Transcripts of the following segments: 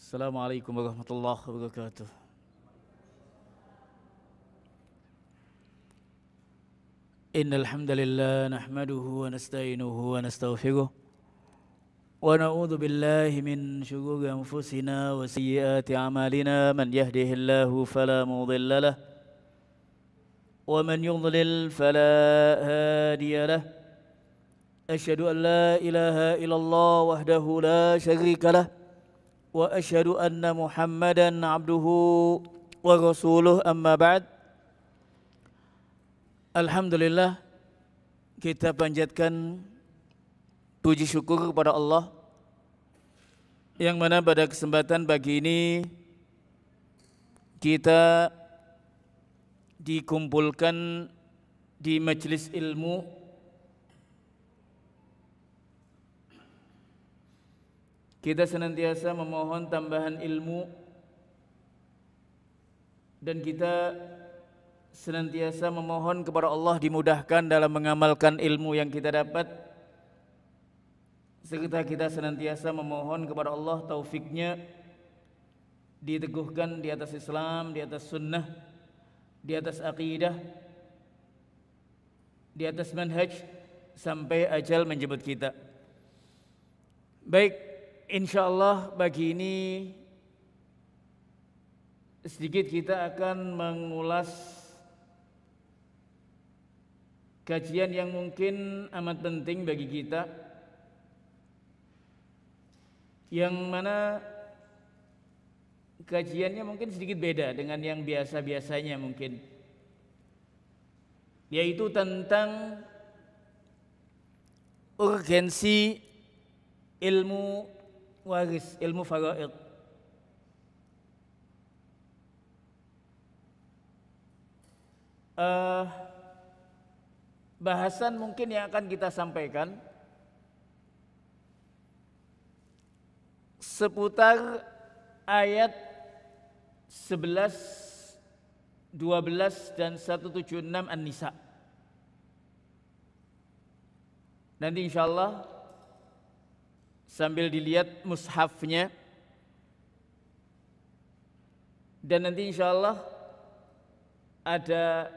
Assalamualaikum warahmatullahi wabarakatuh. Innal hamdalillah nahmaduhu wa nasta'inuhu wa nastaghfiruh wa na'udzu billahi min shururi anfusina wa sayyiati a'malina man yahdihillahu fala mudilla lahu wa man yudlil fala hadiya lahu. Asyhadu an la ilaha illallah wahdahu la syarika lahu wa asyhadu anna Muhammadan abduhu wa rasuluh, amma ba'd. Alhamdulillah, kita panjatkan puji syukur kepada Allah yang mana pada kesempatan pagi ini kita dikumpulkan di majelis ilmu kita senantiasa memohon tambahan ilmu dan kita senantiasa memohon kepada Allah dimudahkan dalam mengamalkan ilmu yang kita dapat, serta kita senantiasa memohon kepada Allah taufiknya diteguhkan di atas Islam, di atas sunnah, di atas aqidah, di atas manhaj sampai ajal menjemput kita. Baik, insyaallah pagi ini sedikit kita akan mengulas kajian yang mungkin amat penting bagi kita, yang mana kajiannya mungkin sedikit beda dengan yang biasa-biasanya mungkin, yaitu tentang urgensi ilmu waris, ilmu faraid. Bahasan mungkin yang akan kita sampaikan seputar ayat 11, 12 dan 176 An-Nisa. Nanti insyaallah sambil dilihat mushafnya dan nanti insyaallah ada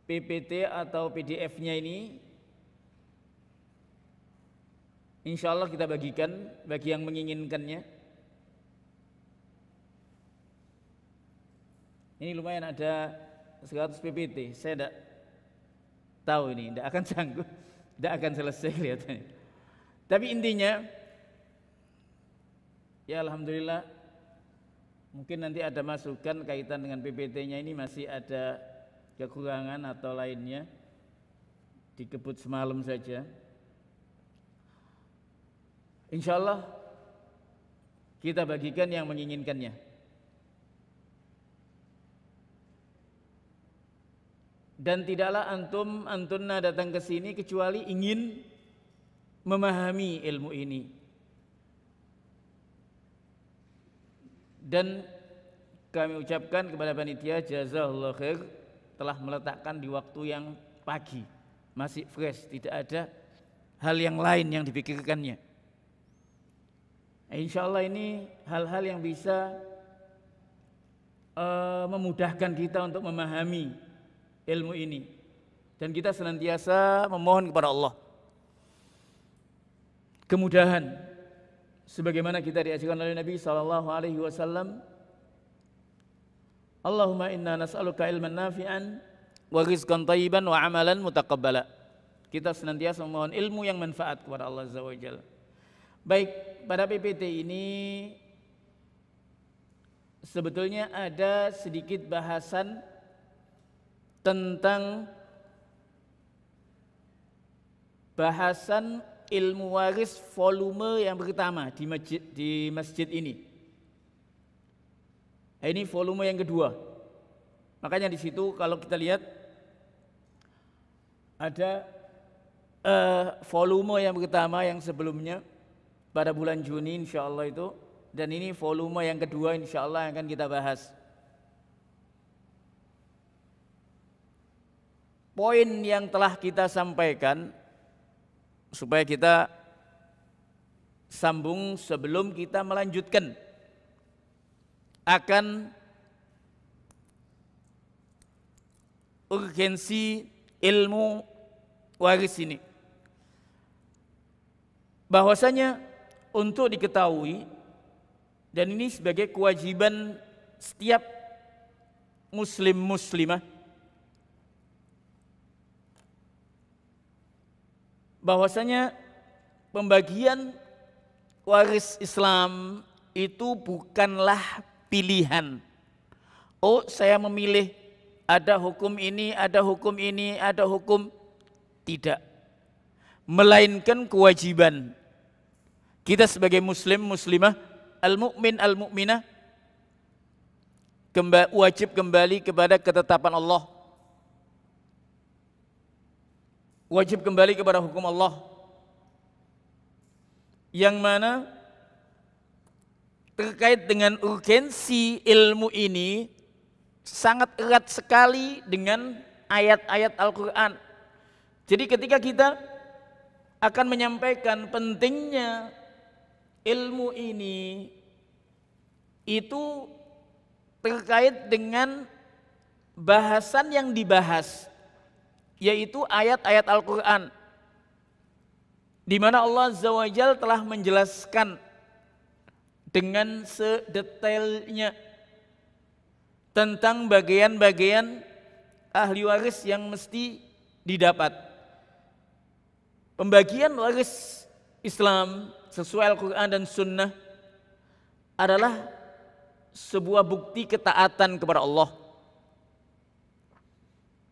PPT atau PDF-nya ini insyaallah kita bagikan bagi yang menginginkannya. Ini lumayan ada 100 PPT. Saya tidak tahu ini, tidak akan sanggup, tidak akan selesai kelihatannya. Tapi intinya, ya alhamdulillah, mungkin nanti ada masukan kaitan dengan PPT-nya ini masih ada kekurangan atau lainnya, dikebut semalam saja. Insyaallah kita bagikan yang menginginkannya. Dan tidaklah antunna datang ke sini kecuali ingin memahami ilmu ini. Dan kami ucapkan kepada panitia jazakallahu khair telah meletakkan di waktu yang pagi, masih fresh, tidak ada hal yang lain yang dipikirkannya. Insyaallah ini hal-hal yang bisa memudahkan kita untuk memahami ilmu ini, dan kita senantiasa memohon kepada Allah kemudahan sebagaimana kita diajarkan oleh Nabi SAW. Allahumma inna nas'aluka ilman nafi'an wa rizqan thayyiban wa amalan mutaqabbala. Kita senantiasa memohon ilmu yang manfaat kepada Allah Azza wa Jalla. Baik, pada PPT ini sebetulnya ada sedikit bahasan tentang bahasan ilmu waris volume yang pertama di masjid ini. Ini volume yang kedua. Makanya di situ kalau kita lihat ada volume yang pertama yang sebelumnya pada bulan Juni insyaallah itu, dan ini volume yang kedua insyaallah yang akan kita bahas. Poin yang telah kita sampaikan supaya kita sambung sebelum kita melanjutkan akan urgensi ilmu waris ini. Bahwasanya untuk diketahui, dan ini sebagai kewajiban setiap muslim muslimah, bahwasanya pembagian waris Islam itu bukanlah pilihan. Oh, saya memilih ada hukum ini, ada hukum ini, ada hukum. Tidak. Melainkan kewajiban. Kita sebagai muslim muslimah, al-mu'min al-mu'minah, wajib kembali kepada ketetapan Allah. Wajib kembali kepada hukum Allah. Yang mana terkait dengan urgensi ilmu ini sangat erat sekali dengan ayat-ayat Al-Quran. Jadi ketika kita akan menyampaikan pentingnya ilmu ini, itu terkait dengan bahasan yang dibahas, yaitu ayat-ayat Al-Quran, di mana Allah Azza wa Jalla telah menjelaskan dengan sedetailnya tentang bagian-bagian ahli waris yang mesti didapat. Pembagian waris Islam sesuai Al-Quran dan Sunnah adalah sebuah bukti ketaatan kepada Allah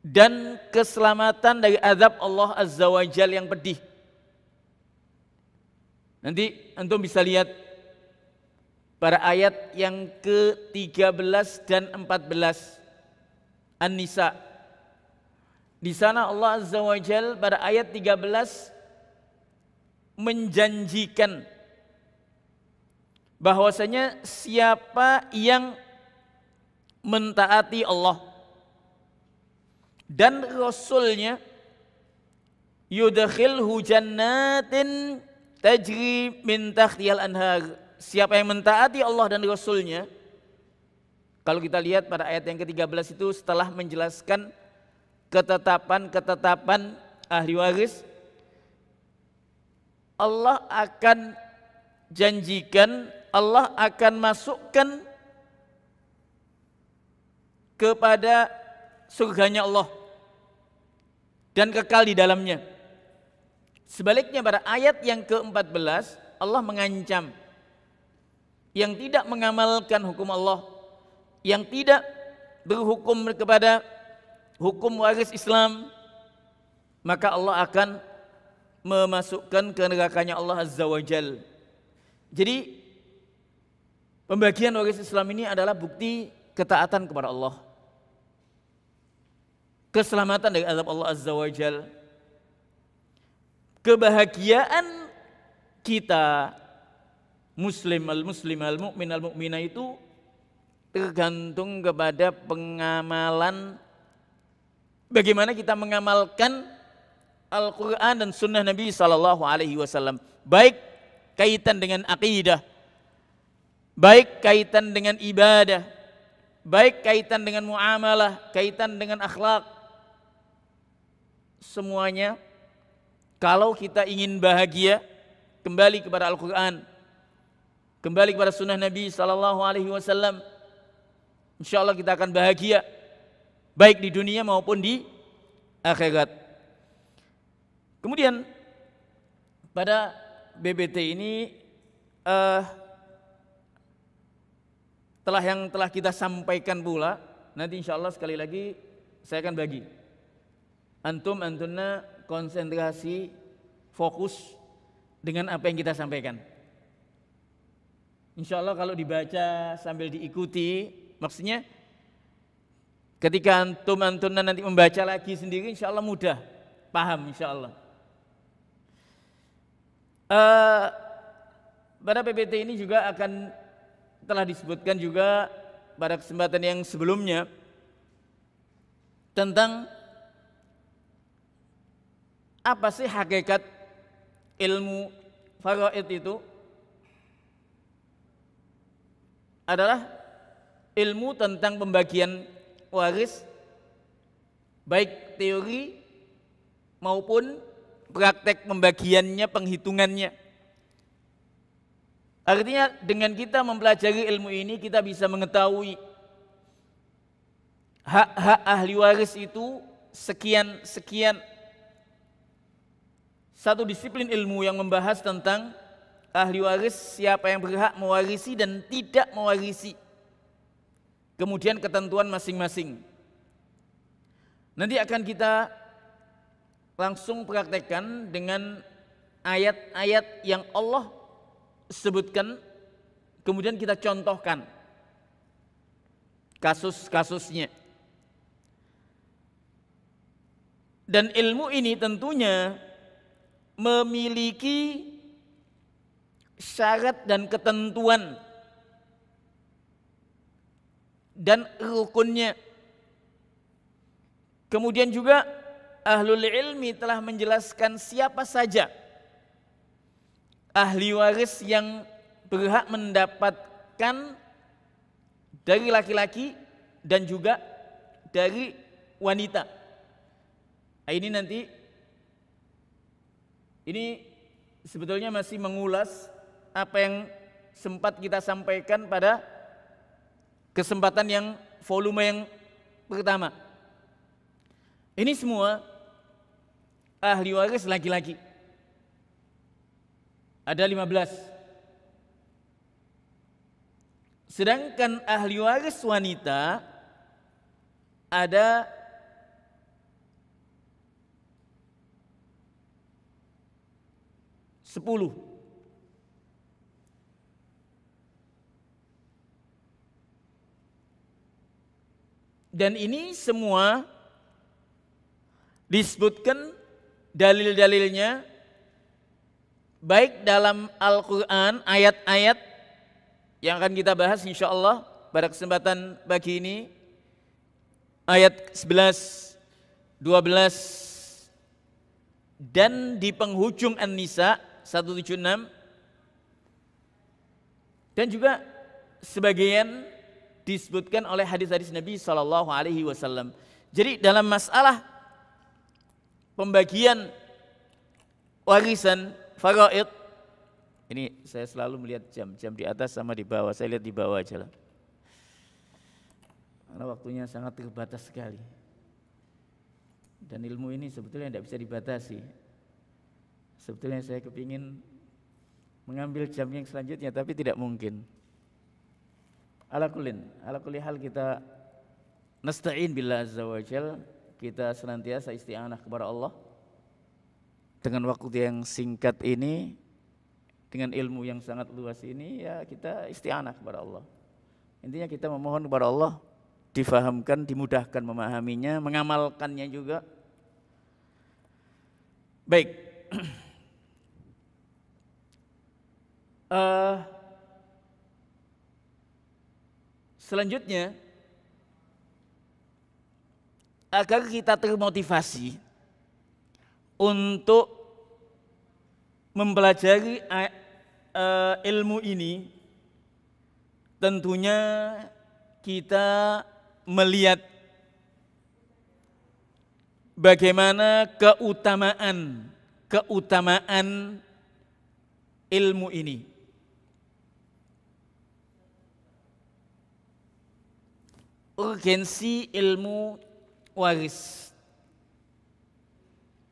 dan keselamatan dari azab Allah Azza wa Jalla yang pedih. Nanti antum bisa lihat pada ayat yang ke-13 dan 14 An-Nisa. Di sana Allah Azza wa Jalla pada ayat 13 menjanjikan bahwasanya siapa yang mentaati Allah dan Rasulnya, yudkhilhu jannatin tajri min tahtihal anhar. Siapa yang mentaati Allah dan Rasulnya, kalau kita lihat pada ayat yang ke-13 itu setelah menjelaskan ketetapan-ketetapan ahli waris, Allah akan janjikan, Allah akan masukkan kepada surganya Allah dan kekal di dalamnya. Sebaliknya pada ayat yang ke-14 Allah mengancam yang tidak mengamalkan hukum Allah, yang tidak berhukum kepada hukum waris Islam, maka Allah akan memasukkan ke nerakanya Allah Azza wa Jal. Jadi pembagian waris Islam ini adalah bukti ketaatan kepada Allah, keselamatan dari azab Allah Azza wa Jal. Kebahagiaan kita muslim al-mu'min al-mu'minah itu tergantung kepada pengamalan, bagaimana kita mengamalkan Al-Quran dan Sunnah Nabi SAW, baik kaitan dengan akidah, baik kaitan dengan ibadah, baik kaitan dengan muamalah, kaitan dengan akhlak. Semuanya kalau kita ingin bahagia, kembali kepada Al-Quran, kembali kepada Sunnah Nabi SAW, insya Allah kita akan bahagia, baik di dunia maupun di akhirat. Kemudian pada BBT ini telah kita sampaikan pula, nanti insya Allah sekali lagi saya akan bagi. Antunna konsentrasi, fokus dengan apa yang kita sampaikan. Insya Allah kalau dibaca sambil diikuti, maksudnya ketika antunna nanti membaca lagi sendiri, insya Allah mudah paham, insya Allah. Pada PPT ini juga akan telah disebutkan juga pada kesempatan yang sebelumnya tentang apa sih hakikat ilmu faraid itu. Adalah ilmu tentang pembagian waris, baik teori maupun praktek pembagiannya, penghitungannya. Artinya dengan kita mempelajari ilmu ini kita bisa mengetahui hak-hak ahli waris itu sekian. Satu disiplin ilmu yang membahas tentang ahli waris, siapa yang berhak mewarisi dan tidak mewarisi. Kemudian ketentuan masing-masing. Nanti akan kita langsung praktekkan dengan ayat-ayat yang Allah sebutkan, kemudian kita contohkan kasus-kasusnya. Dan ilmu ini tentunya memiliki syarat dan ketentuan dan rukunnya. Kemudian juga ahlul ilmi telah menjelaskan siapa saja ahli waris yang berhak mendapatkan dari laki-laki dan juga dari wanita. Nah, ini sebetulnya masih mengulas apa yang sempat kita sampaikan pada kesempatan yang volume yang pertama. Ini semua ahli waris laki-laki. Ada 15. Sedangkan ahli waris wanita ada 10. Dan ini semua disebutkan dalil-dalilnya baik dalam Al-Quran, ayat-ayat yang akan kita bahas insyaallah pada kesempatan pagi ini, ayat 11, 12, dan di penghujung An-Nisa 176, dan juga sebagian disebutkan oleh hadis-hadis Nabi SAW. Jadi dalam masalah pembagian warisan faraid, ini saya selalu melihat jam di atas sama di bawah, saya lihat di bawah aja lah. Karena waktunya sangat terbatas sekali. Dan ilmu ini sebetulnya tidak bisa dibatasi. Sebetulnya saya kepingin mengambil jam yang selanjutnya, tapi tidak mungkin. Ala kulli hal kita nasta'in billah azza wa jal, kita senantiasa isti'anah kepada Allah. Dengan waktu yang singkat ini, dengan ilmu yang sangat luas ini, ya kita isti'anah kepada Allah. Intinya kita memohon kepada Allah difahamkan, dimudahkan memahaminya, mengamalkannya juga. Baik. Selanjutnya, agar kita termotivasi untuk mempelajari ilmu ini, tentunya kita melihat bagaimana keutamaan ilmu ini. Urgensi ilmu waris,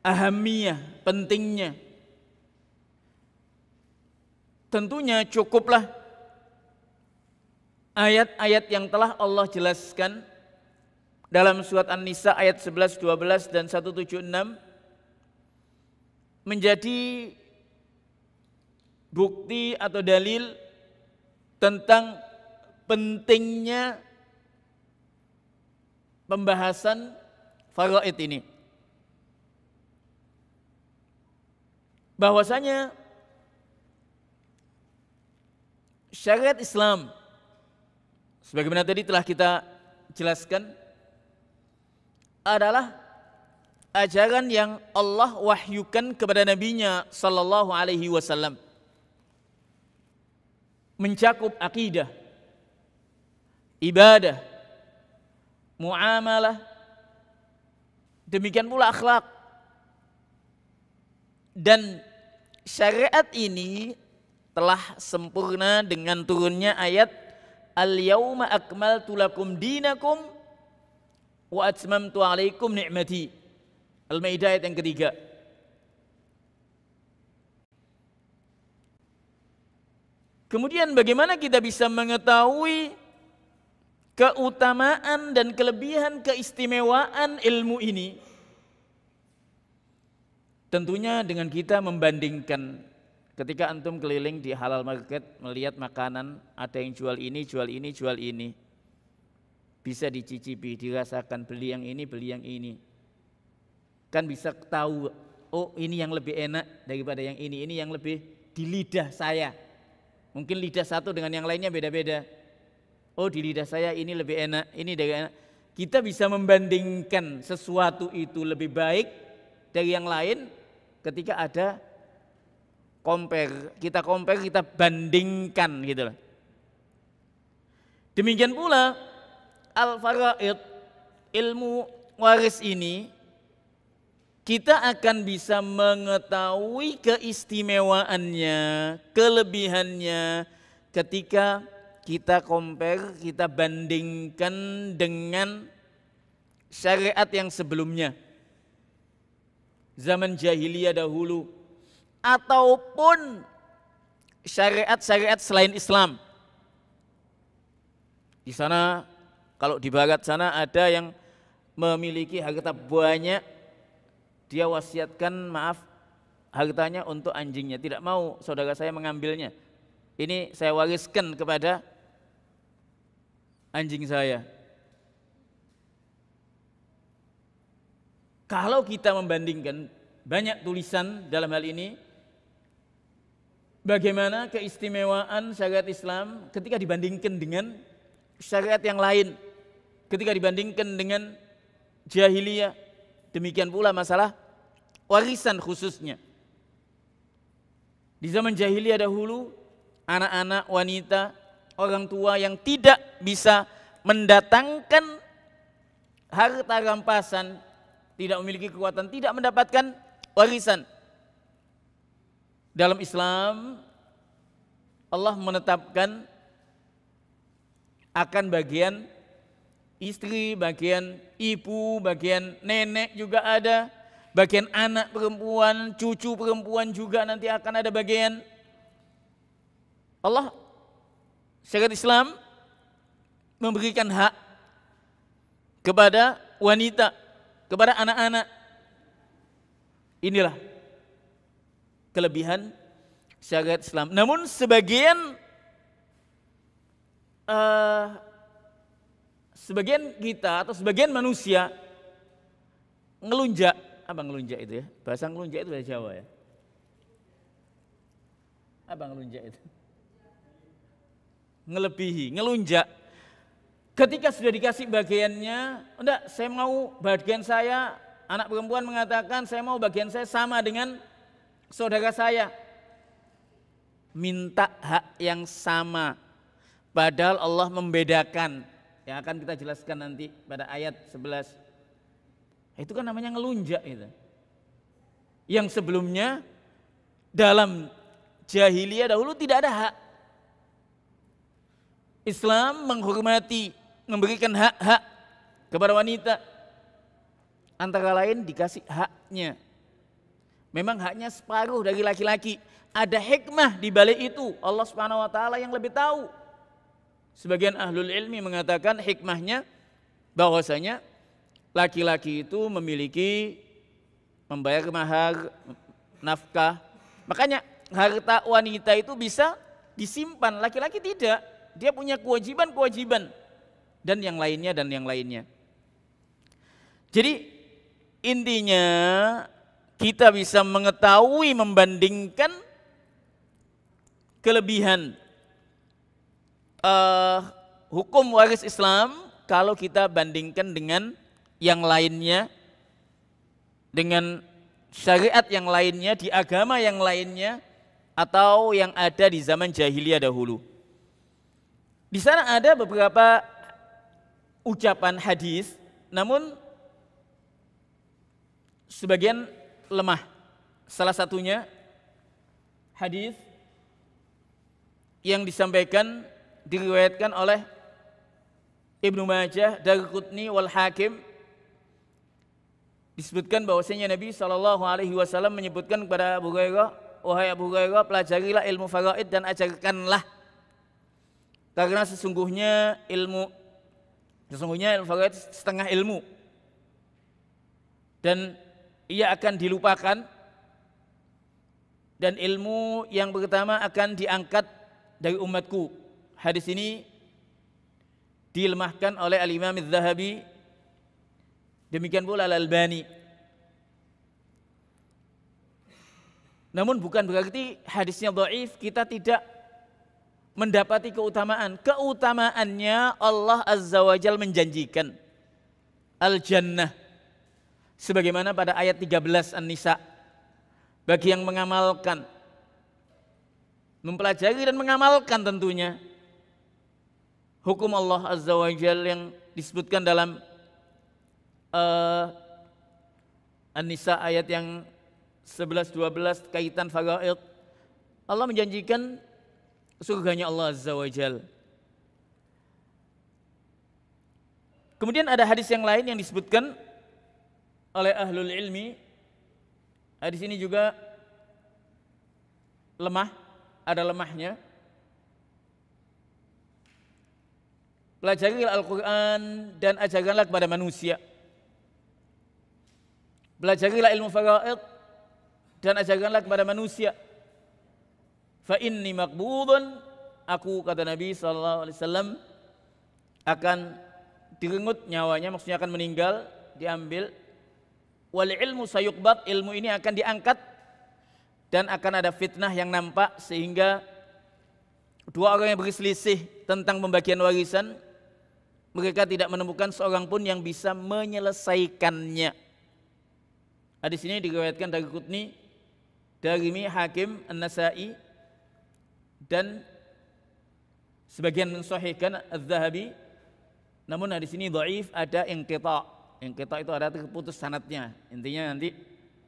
ahamiyah, pentingnya. Tentunya cukuplah ayat-ayat yang telah Allah jelaskan dalam surat An-Nisa ayat 11, 12 dan 176 menjadi bukti atau dalil tentang pentingnya pembahasan faraid ini. Bahwasanya syariat Islam sebagaimana tadi telah kita jelaskan adalah ajaran yang Allah wahyukan kepada nabinya sallallahu alaihi wasallam, mencakup akidah, ibadah, muamalah, demikian pula akhlak. Dan syariat ini telah sempurna dengan turunnya ayat Al-yawma akmaltu lakum dinakum wa atmamtu alaikum ni'mati. Al-Maidah ayat yang ketiga. Kemudian bagaimana kita bisa mengetahui keutamaan dan kelebihan keistimewaan ilmu ini? Tentunya dengan kita membandingkan. Ketika antum keliling di halal market melihat makanan, ada yang jual ini, jual ini, jual ini. Bisa dicicipi, dirasakan, beli yang ini, beli yang ini. Kan bisa tahu, oh ini yang lebih enak daripada yang ini yang lebih di lidah saya. Mungkin lidah satu dengan yang lainnya beda-beda. Oh di lidah saya ini lebih enak, ini dari enak. Kita bisa membandingkan sesuatu itu lebih baik dari yang lain ketika ada kita bandingkan gitu loh. Demikian pula al-faraid, ilmu waris ini kita akan bisa mengetahui keistimewaannya, kelebihannya ketika kita kita bandingkan dengan syariat yang sebelumnya. Zaman jahiliyah dahulu ataupun syariat-syariat selain Islam. Di sana, kalau di barat sana ada yang memiliki harta banyak, dia wasiatkan hartanya untuk anjingnya, tidak mau saudara saya mengambilnya. Ini saya wariskan kepada anjing saya. Kalau kita membandingkan banyak tulisan dalam hal ini, bagaimana keistimewaan syariat Islam ketika dibandingkan dengan syariat yang lain, ketika dibandingkan dengan jahiliyah, demikian pula masalah warisan khususnya. Di zaman jahiliyah dahulu, anak-anak, wanita, orang tua yang tidak bisa mendatangkan harta rampasan, tidak memiliki kekuatan, tidak mendapatkan warisan. Dalam Islam, Allah menetapkan akan bagian istri, bagian ibu, bagian nenek juga ada, bagian anak perempuan, cucu perempuan juga nanti akan ada bagian. Allah, syariat Islam memberikan hak kepada wanita, kepada anak-anak. Inilah kelebihan syariat Islam. Namun sebagian kita atau sebagian manusia ngelunjak. Apa ngelunjak itu ya? Bahasa ngelunjak itu bahasa Jawa ya? Apa ngelunjak itu? Ngelebihi, ngelunjak. Ketika sudah dikasih bagiannya, enggak, saya mau bagian saya, anak perempuan mengatakan saya mau bagian saya sama dengan saudara saya. Minta hak yang sama. Padahal Allah membedakan. Yang akan kita jelaskan nanti pada ayat 11. Itu kan namanya ngelunjak itu. Yang sebelumnya dalam jahiliyah dahulu tidak ada hak. Islam menghormati, memberikan hak-hak kepada wanita. Antara lain dikasih haknya. Memang haknya separuh dari laki-laki. Ada hikmah di balik itu. Allah Subhanahu wa taala yang lebih tahu. Sebagian ahlul ilmi mengatakan hikmahnya bahwasanya laki-laki itu memiliki membayar mahar, nafkah. Makanya harta wanita itu bisa disimpan, laki-laki tidak. Dia punya kewajiban-kewajiban dan yang lainnya. Jadi intinya kita bisa mengetahui, membandingkan kelebihan hukum waris Islam kalau kita bandingkan dengan yang lainnya, dengan syariat yang lainnya, di agama yang lainnya, atau yang ada di zaman jahiliyah dahulu. Di sana ada beberapa ucapan hadis, namun sebagian lemah. Salah satunya hadis yang disampaikan diriwayatkan oleh Ibnu Majah, Daraqutni wal Hakim, disebutkan bahwasanya Nabi SAW menyebutkan kepada Abu Hurairah, wahai Abu Hurairah, pelajarilah ilmu faraid dan ajarkanlah, karena sesungguhnya ilmu faraid setengah ilmu dan ia akan dilupakan, dan ilmu yang pertama akan diangkat dari umatku. Hadis ini dilemahkan oleh Al-Imam Az-Zahabi, demikian pula Al-Albani. Namun bukan berarti hadisnya dhaif, kita tidak mendapati keutamaan. Keutamaannya Allah Azza wa Jalla menjanjikan al-jannah, sebagaimana pada ayat 13 An-Nisa, bagi yang mengamalkan, mempelajari dan mengamalkan tentunya hukum Allah Azza wa Jalla yang disebutkan dalam An-Nisa ayat yang 11-12 kaitan faraid. Allah menjanjikan surganya Allah Azza wa Jalla. Kemudian ada hadis yang lain yang disebutkan oleh ahlul ilmi. Hadis ini juga lemah, ada lemahnya. Pelajarilah Al-Quran dan ajarkanlah kepada manusia. Pelajarilah ilmu faraid dan ajarkanlah kepada manusia. Fa inni maqbudun, aku, kata Nabi SAW, akan direnggut nyawanya, maksudnya akan meninggal, diambil. Wal ilmu sayuqbad, ilmu ini akan diangkat dan akan ada fitnah yang nampak, sehingga dua orang yang berselisih tentang pembagian warisan, mereka tidak menemukan seorang pun yang bisa menyelesaikannya. Hadis ini diriwayatkan dari Daraqutni, Darimi, Hakim, An-Nasa'i, dan sebagian mensahihkan Az-Zahabi. Namun hadis ini dhaif, ada inqita'. Inqita' itu ada terputus sanadnya. Intinya nanti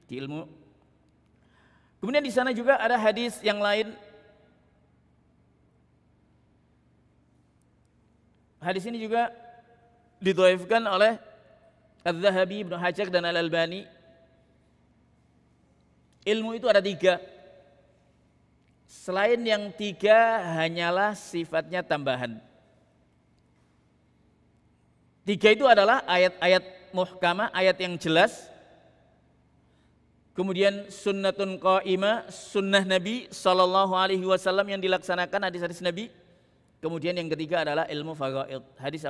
di ilmu. Kemudian di sana juga ada hadis yang lain. Hadis ini juga didhaifkan oleh Az-Zahabi, Ibnu Hajar dan Al-Albani. Ilmu itu ada 3. Selain yang 3 hanyalah sifatnya tambahan. 3 itu adalah ayat-ayat muhkamah, ayat yang jelas. Kemudian sunnatun qa'imah, sunnah Nabi SAW yang dilaksanakan, hadis-hadis Nabi. Kemudian yang ketiga adalah ilmu faraid. Hadis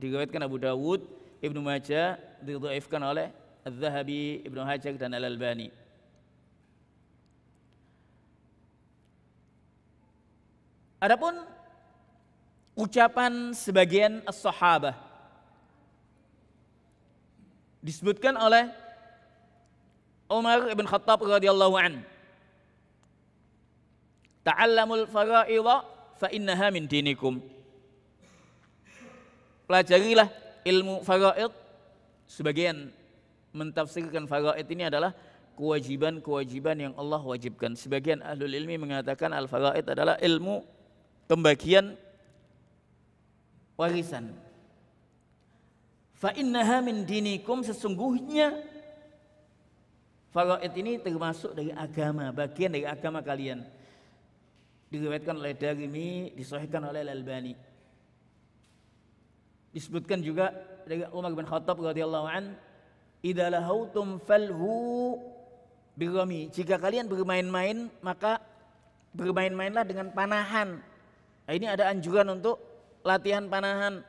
diriwayatkan Abu Dawud, Ibnu Majah, didhaifkan oleh Az-Zahabi, Ibnu Hajar dan Al-Albani. Adapun ucapan sebagian as-sahabah disebutkan oleh Umar bin Khattab radhiyallahu an, ta'allamul fara'idha fa innaha min dinikum. Pelajarilah ilmu faraid. Sebagian mentafsirkan faraid ini adalah kewajiban-kewajiban yang Allah wajibkan. Sebagian ahlul ilmi mengatakan al-faraid adalah ilmu pembagian warisan. Fa innaha min dinikum, sesungguhnya faraid ini termasuk dari agama, bagian dari agama kalian. Diriwayatkan oleh Darimi, disahihkan oleh Al-Albani. Disebutkan juga dari Umar bin Khattab radhiyallahu an, idza lahautum falhu birami, jika kalian bermain-main maka bermain-mainlah dengan panahan. Nah, ini ada anjuran untuk latihan panahan.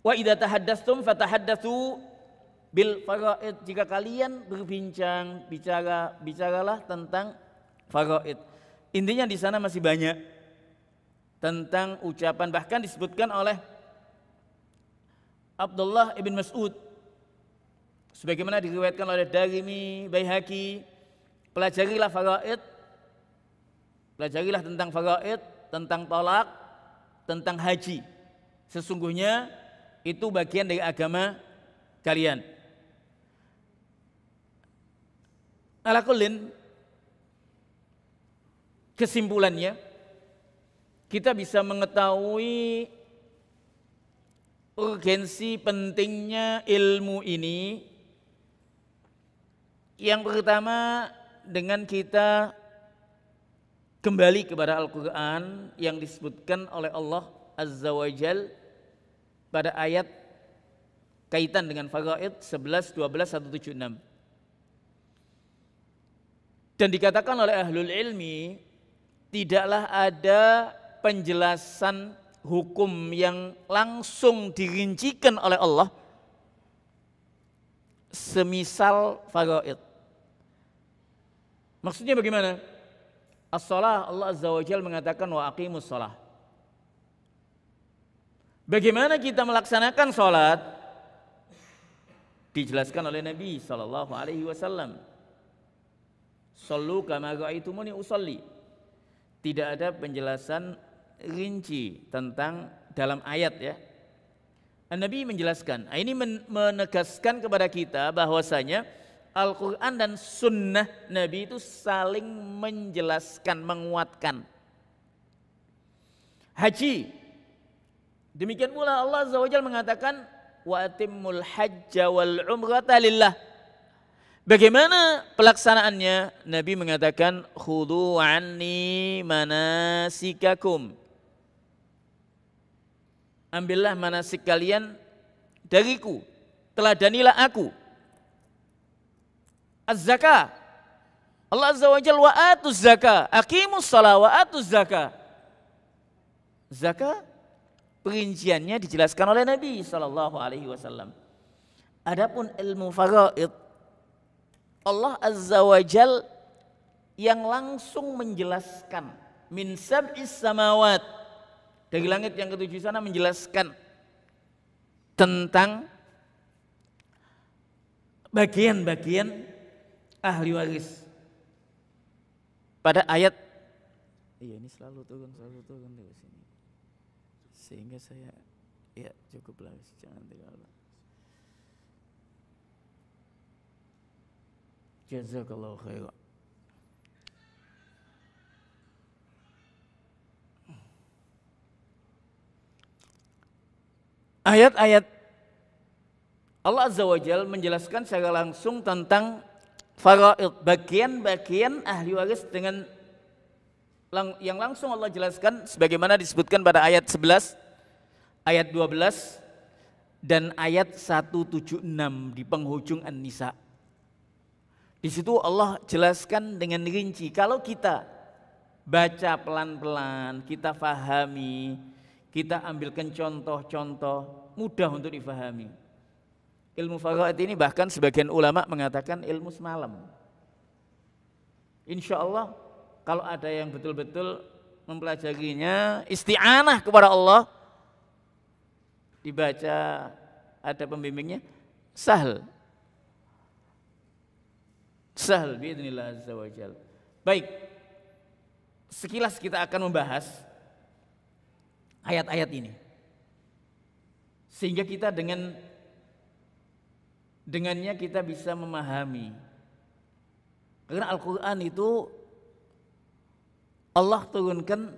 Wa idza tahaddatstum fatahaddatsu bil faraid, jika kalian berbincang, bicaralah tentang faraid. Intinya di sana masih banyak tentang ucapan, bahkan disebutkan oleh Abdullah ibn Mas'ud sebagaimana diriwayatkan oleh Darimi, Baihaqi, pelajarilah faraid, pelajarilah tentang faraid, tentang tolak, tentang haji. Sesungguhnya itu bagian dari agama kalian. Ala kullin, kesimpulannya kita bisa mengetahui urgensi pentingnya ilmu ini. Yang pertama, dengan kita kembali kepada Al-Quran yang disebutkan oleh Allah Azza wa Jal pada ayat kaitan dengan faraid 11, 12, 176. Dan dikatakan oleh ahlul ilmi, tidaklah ada penjelasan hukum yang langsung dirincikan oleh Allah semisal faraid. Maksudnya bagaimana? As-salah, Allah Azza wa Jalla mengatakan wa aqimus salah. Bagaimana kita melaksanakan salat? Dijelaskan oleh Nabi sallallahu alaihi wasallam. Sallu kama ra'aitumuni usalli. Tidak ada penjelasan rinci tentang dalam ayat ya. Nabi menjelaskan. Ini menegaskan kepada kita bahwasanya Al-Quran dan Sunnah Nabi itu saling menjelaskan, menguatkan. Haji, demikian pula Allah Azza wa Jalla mengatakan wa atimmul hajja wal umrata lillah. Bagaimana pelaksanaannya? Nabi mengatakan khudhu anni manasikakum. Ambillah manasik kalian dariku, teladanilah aku. Az-zakah. Allah Azza wa Jalla wa atuz zakah, aqimus shalah wa atuz zakah. Zakah perinciannya dijelaskan oleh Nabi sallallahu alaihi wasallam. Adapun ilmu faraid, Allah Azza wa Jal yang langsung menjelaskan min sab'is samawat, dari langit yang ketujuh sana menjelaskan tentang bagian-bagian ahli waris pada ayat. Iya, ini selalu turun dari sini sehingga saya ya cukuplah, jangan terlalu. Jazakallahu khairan. Ayat-ayat Allah Azza wa Jalla menjelaskan secara langsung tentang faraid, bagian-bagian ahli waris dengan yang langsung Allah jelaskan sebagaimana disebutkan pada ayat 11, ayat 12 dan ayat 176 di penghujung An-Nisa. Di situ Allah jelaskan dengan rinci. Kalau kita baca pelan-pelan, kita fahami, kita ambilkan contoh-contoh, mudah untuk difahami. Ilmu faraid ini bahkan sebagian ulama mengatakan ilmu semalam. Insya Allah kalau ada yang betul-betul mempelajarinya, isti'anah kepada Allah, dibaca, ada pembimbingnya, sahal biidznillah azza wa jalla. Baik, sekilas kita akan membahas ayat-ayat ini sehingga kita dengannya kita bisa memahami. Karena Al-Quran itu Allah turunkan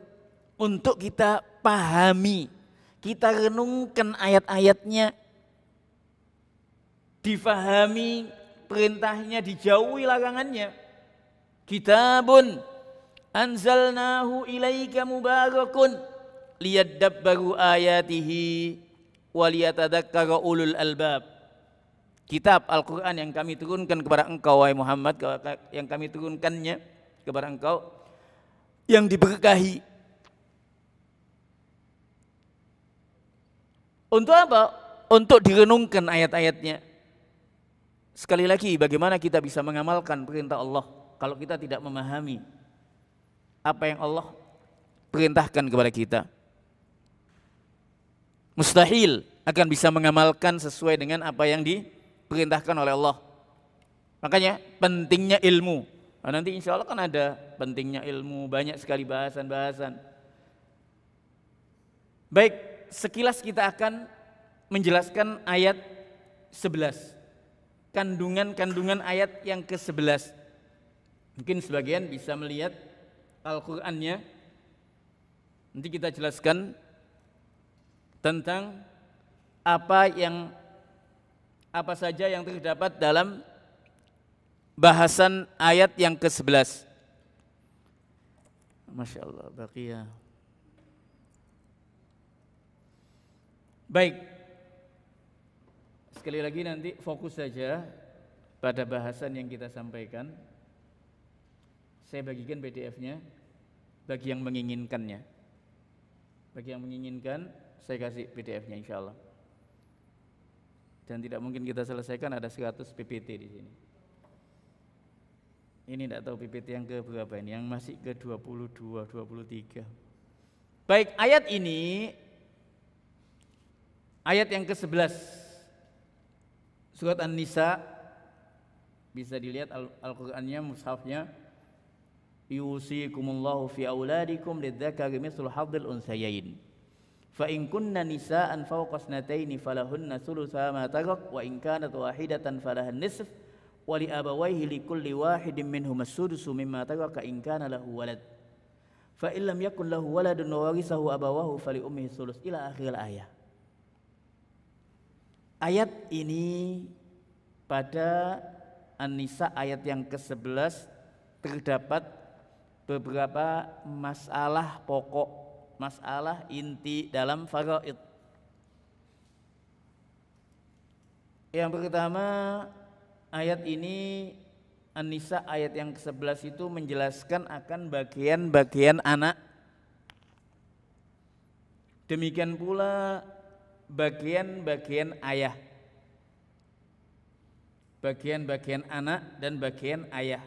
untuk kita pahami, kita renungkan ayat-ayatnya, difahami perintahnya, dijauhi larangannya. Kitabun anzalnahu ilaika mubarakun liyadabbaru ayatihi waliyatadzakkara ulul albab. Kitab Al-Quran yang kami turunkan kepada engkau wahai Muhammad, yang kami turunkannya kepada engkau yang diberkahi. Untuk apa? Untuk direnungkan ayat-ayatnya. Sekali lagi, bagaimana kita bisa mengamalkan perintah Allah kalau kita tidak memahami apa yang Allah perintahkan kepada kita? Mustahil akan bisa mengamalkan sesuai dengan apa yang diperintahkan oleh Allah. Makanya pentingnya ilmu. Nah, nanti insya Allah kan ada pentingnya ilmu, banyak sekali bahasan-bahasan. Baik, sekilas kita akan menjelaskan ayat 11. Kandungan-kandungan ayat yang ke-11. Mungkin sebagian bisa melihat Al-Qur'annya. Nanti kita jelaskan tentang apa saja yang terdapat dalam bahasan ayat yang ke-11. Masya Allah, baqiyah. Baik, sekali lagi nanti fokus saja pada bahasan yang kita sampaikan. Saya bagikan PDF-nya bagi yang menginginkannya. Bagi yang menginginkan, saya kasih PDF-nya insya Allah. Dan tidak mungkin kita selesaikan, ada 100 PPT di sini. Ini tidak tahu PPT yang ke berapa ini, yang masih ke 22, 23. Baik, ayat ini, ayat yang ke-11 surat An-Nisa, bisa dilihat Al-Qur'annya, mushafnya. Yusikumullahu fi auladikum lidzakari mithlu hadzil unsayain. Fa in kunna nisaan fawqa ithnataini falahunna thulutsa ma tarak wa in kanat wahidatan falahan nisf wa li abawayhi likulli wahidin minhum as-sudusu mimma taraka in kana lahu walad. Fa in lam yakun lahu waladun wa warithahu abawahu fali ummihi thuluts ila akhir ayat. Ayat ini pada An-Nisa ayat yang ke-11 terdapat beberapa masalah pokok, masalah inti dalam faraid. Yang pertama, ayat ini An-Nisa ayat yang ke-11 itu menjelaskan akan bagian-bagian anak. Demikian pula bagian-bagian ayah. Bagian-bagian anak dan bagian ayah.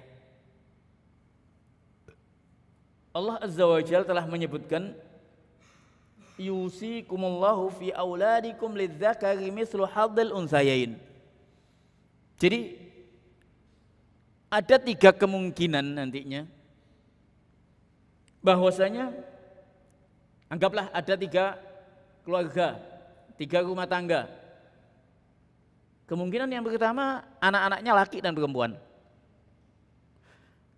Allah Azza wa Jalla telah menyebutkan yusikumullahu fi auladikum lidzakari mithlu hadzil unsayain. Jadi ada 3 kemungkinan nantinya bahwasanya anggaplah ada 3 keluarga, 3 rumah tangga. Kemungkinan yang pertama anak-anaknya laki dan perempuan.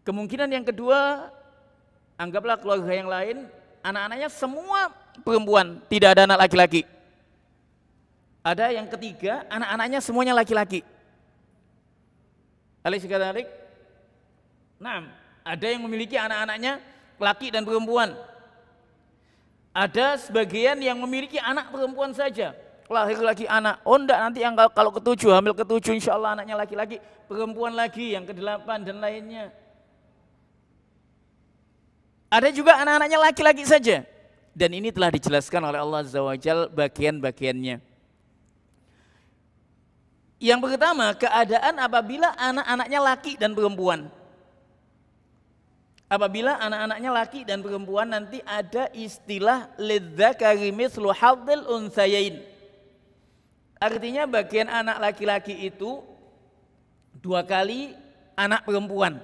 Kemungkinan yang kedua, anggaplah keluarga yang lain, anak-anaknya semua perempuan, tidak ada anak laki-laki. Ada yang ketiga, anak-anaknya semuanya laki-laki. Alaysa kadzalik? Nah, ada yang memiliki anak-anaknya laki dan perempuan. Ada sebagian yang memiliki anak perempuan saja. Lahir lagi anak, oh enggak, nanti yang kalau ke-7, hamil ke-7 insya Allah anaknya laki-laki, perempuan lagi yang ke-8 dan lainnya. Ada juga anak-anaknya laki-laki saja. Dan ini telah dijelaskan oleh Allah Azza wa Jalla bagian-bagiannya. Yang pertama, keadaan apabila anak-anaknya laki dan perempuan. Apabila anak-anaknya laki dan perempuan, nanti ada istilah lidzakari mithlu hadzil unsayain. Artinya bagian anak laki-laki itu 2 kali anak perempuan.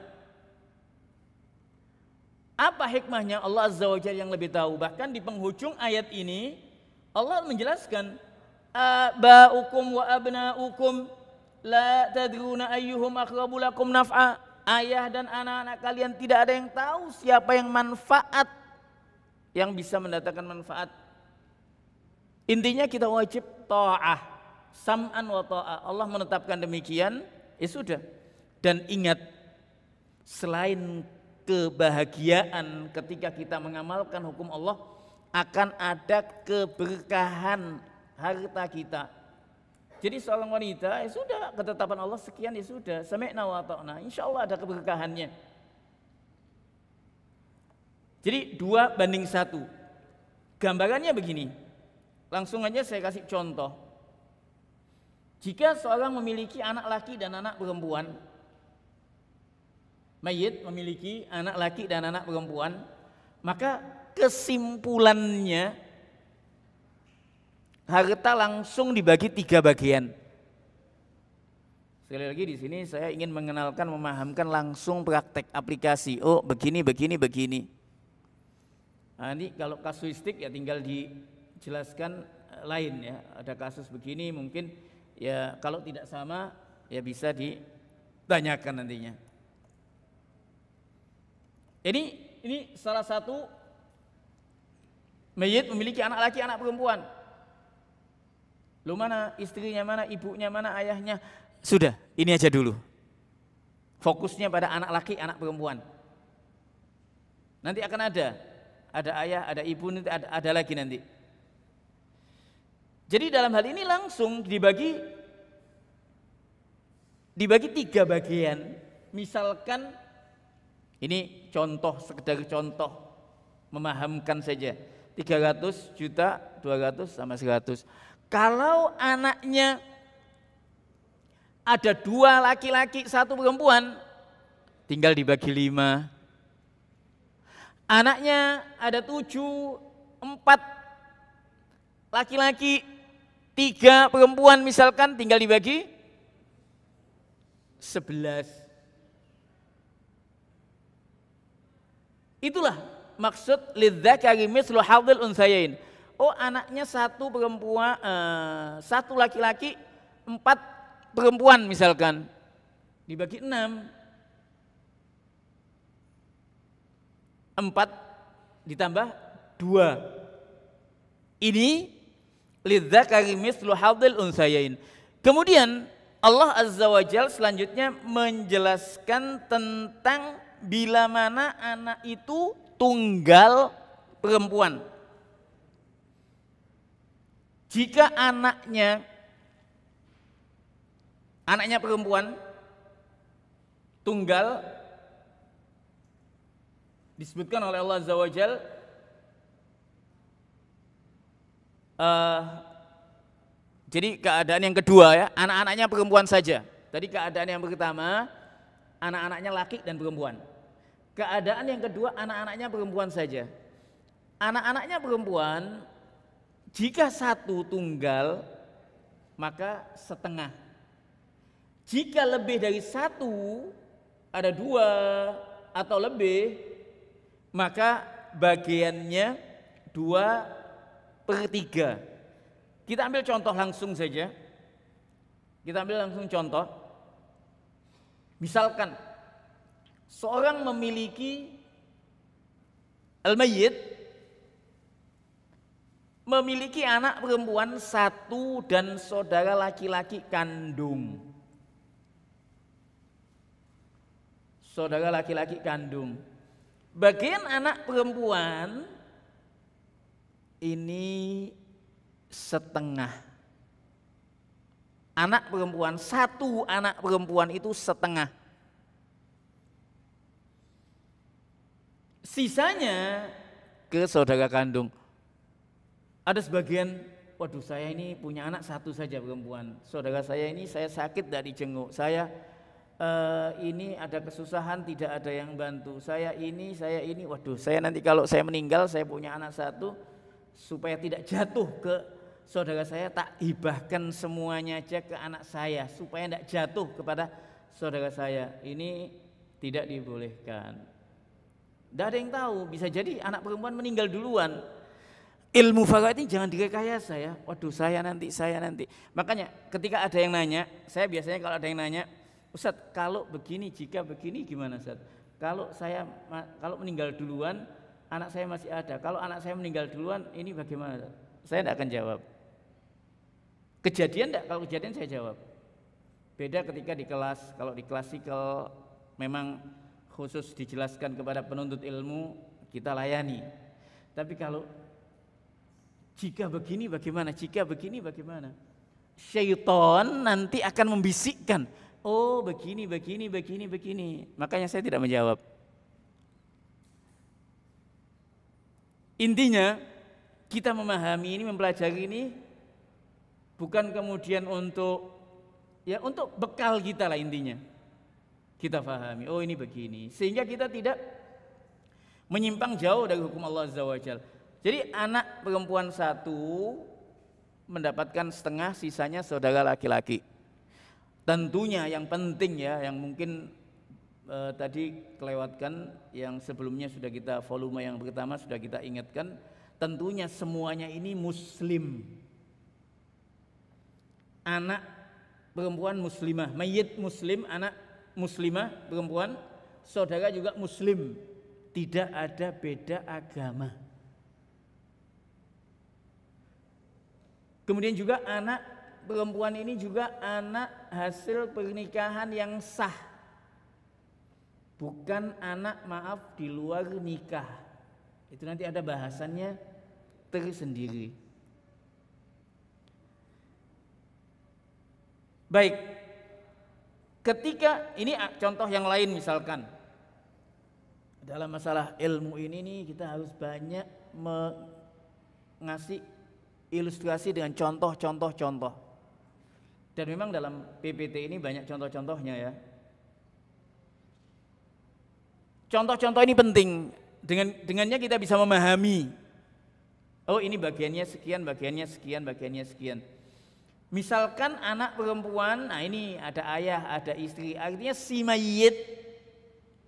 Apa hikmahnya Allah Azza wa Jalla yang lebih tahu. Bahkan di penghujung ayat ini Allah menjelaskan abaukum wa abnaukum la tadruna ayyuhum aqrabu lakum naf'a. Ayah dan anak-anak kalian tidak ada yang tahu siapa yang manfaat, yang bisa mendatangkan manfaat. Intinya kita wajib ta'ah, sam'an wa ta'ah. Allah menetapkan demikian, ya sudah. Dan ingat, selain kebahagiaan ketika kita mengamalkan hukum Allah, akan ada keberkahan harta kita. Jadi seorang wanita, ya sudah, ketetapan Allah sekian, ya sudah, sami'na wa ta'na, insya Allah ada keberkahannya. Jadi 2:1. Gambarannya begini, langsung aja saya kasih contoh. Jika seorang memiliki anak laki dan anak perempuan, mayit memiliki anak laki dan anak perempuan, maka kesimpulannya harta langsung dibagi 3 bagian. Sekali lagi di sini saya ingin mengenalkan, memahamkan langsung praktek aplikasi. Oh begini, begini, begini. Nah, ini kalau kasuistik ya tinggal jelaskan lain ya. Ada kasus begini mungkin ya kalau tidak sama ya bisa ditanyakan nantinya. Ini salah satu mayit memiliki anak laki, anak perempuan. Lu mana istrinya, mana ibunya, mana ayahnya? Sudah, ini aja dulu. Fokusnya pada anak laki, anak perempuan. Nanti akan ada ayah, ada ibu, nanti ada lagi nanti. Jadi dalam hal ini langsung dibagi 3 bagian. Misalkan ini contoh, sekedar contoh memahamkan saja. 300 juta, 200 sama 100. Kalau anaknya ada 2 laki-laki, 1 perempuan, tinggal dibagi 5. Anaknya ada 7, 4 laki-laki, 3 perempuan misalkan, tinggal dibagi 11. Itulah maksud lidzakari mithlu hadzil untsayain. Oh, anaknya 1 perempuan, 1 laki-laki, 4 perempuan misalkan, dibagi 6. 4 ditambah 2. Ini lidzakari mithlu hadzil untsayain. Kemudian Allah Azza wa Jalla selanjutnya menjelaskan tentang bila mana anak itu tunggal perempuan. Jika anaknya perempuan tunggal, disebutkan oleh Allah Azza wa Jalla jadi keadaan yang kedua ya, anak-anaknya perempuan saja. Tadi keadaan yang pertama anak-anaknya laki dan perempuan. Keadaan yang kedua anak-anaknya perempuan saja. Anak-anaknya perempuan jika 1 tunggal maka setengah. Jika lebih dari 1, ada 2 atau lebih, maka bagiannya 2/3. Kita ambil contoh langsung saja. Kita ambil langsung contoh. Misalkan seorang memiliki al-mayyit, memiliki anak perempuan 1 dan saudara laki-laki kandung. Saudara laki-laki kandung. Bagian anak perempuan ini setengah. Anak perempuan, 1 anak perempuan itu setengah. Sisanya ke saudara kandung. Ada sebagian, waduh saya ini punya anak 1 saja perempuan. Saudara saya ini saya sakit dari jenguk. Saya ini ada kesusahan, tidak ada yang bantu. Saya ini, waduh saya nanti kalau saya meninggal saya punya anak 1, supaya tidak jatuh ke saudara saya, tak hibahkan semuanya aja ke anak saya supaya tidak jatuh kepada saudara saya. Ini tidak dibolehkan. Tidak ada yang tahu, bisa jadi anak perempuan meninggal duluan. Ilmu faraid ini jangan direkayasa ya. Waduh saya nanti. Makanya ketika ada yang nanya, saya biasanya kalau ada yang nanya, Ustadz kalau begini, jika begini gimana Ustadz? Kalau meninggal duluan, anak saya masih ada. Kalau anak saya meninggal duluan, ini bagaimana? Saya tidak akan jawab. Kejadian tidak? Kalau kejadian saya jawab. Beda ketika di kelas. Kalau di klasikal memang khusus dijelaskan kepada penuntut ilmu, kita layani. Tapi kalau jika begini bagaimana? Jika begini bagaimana? Syaitan nanti akan membisikkan. Oh begini. Makanya saya tidak menjawab. Intinya kita memahami ini, mempelajari ini bukan kemudian untuk bekal kita lah intinya. Kita pahami, oh ini begini. Sehingga kita tidak menyimpang jauh dari hukum Allah Azza wa Jalla. Jadi anak perempuan 1 mendapatkan setengah, sisanya saudara laki-laki. Tentunya yang penting ya, yang mungkin tadi kelewatkan yang sebelumnya sudah kita volume yang pertama sudah kita ingatkan, tentunya semuanya ini muslim. Anak perempuan muslimah, mayit muslim, anak muslimah perempuan, saudara juga muslim. Tidak ada beda agama. Kemudian juga anak perempuan ini juga anak hasil pernikahan yang sah. Bukan anak maaf di luar nikah. Itu nanti ada bahasannya tersendiri. Baik. Ketika ini contoh yang lain misalkan. Dalam masalah ilmu ini nih kita harus banyak ngasih ilustrasi dengan contoh-contoh. Dan memang dalam PPT ini banyak contoh-contohnya ya. Contoh-contoh ini penting. Dengannya kita bisa memahami. Oh ini bagiannya sekian, bagiannya sekian, bagiannya sekian. Misalkan anak perempuan, nah ini ada ayah, ada istri. Artinya si mayit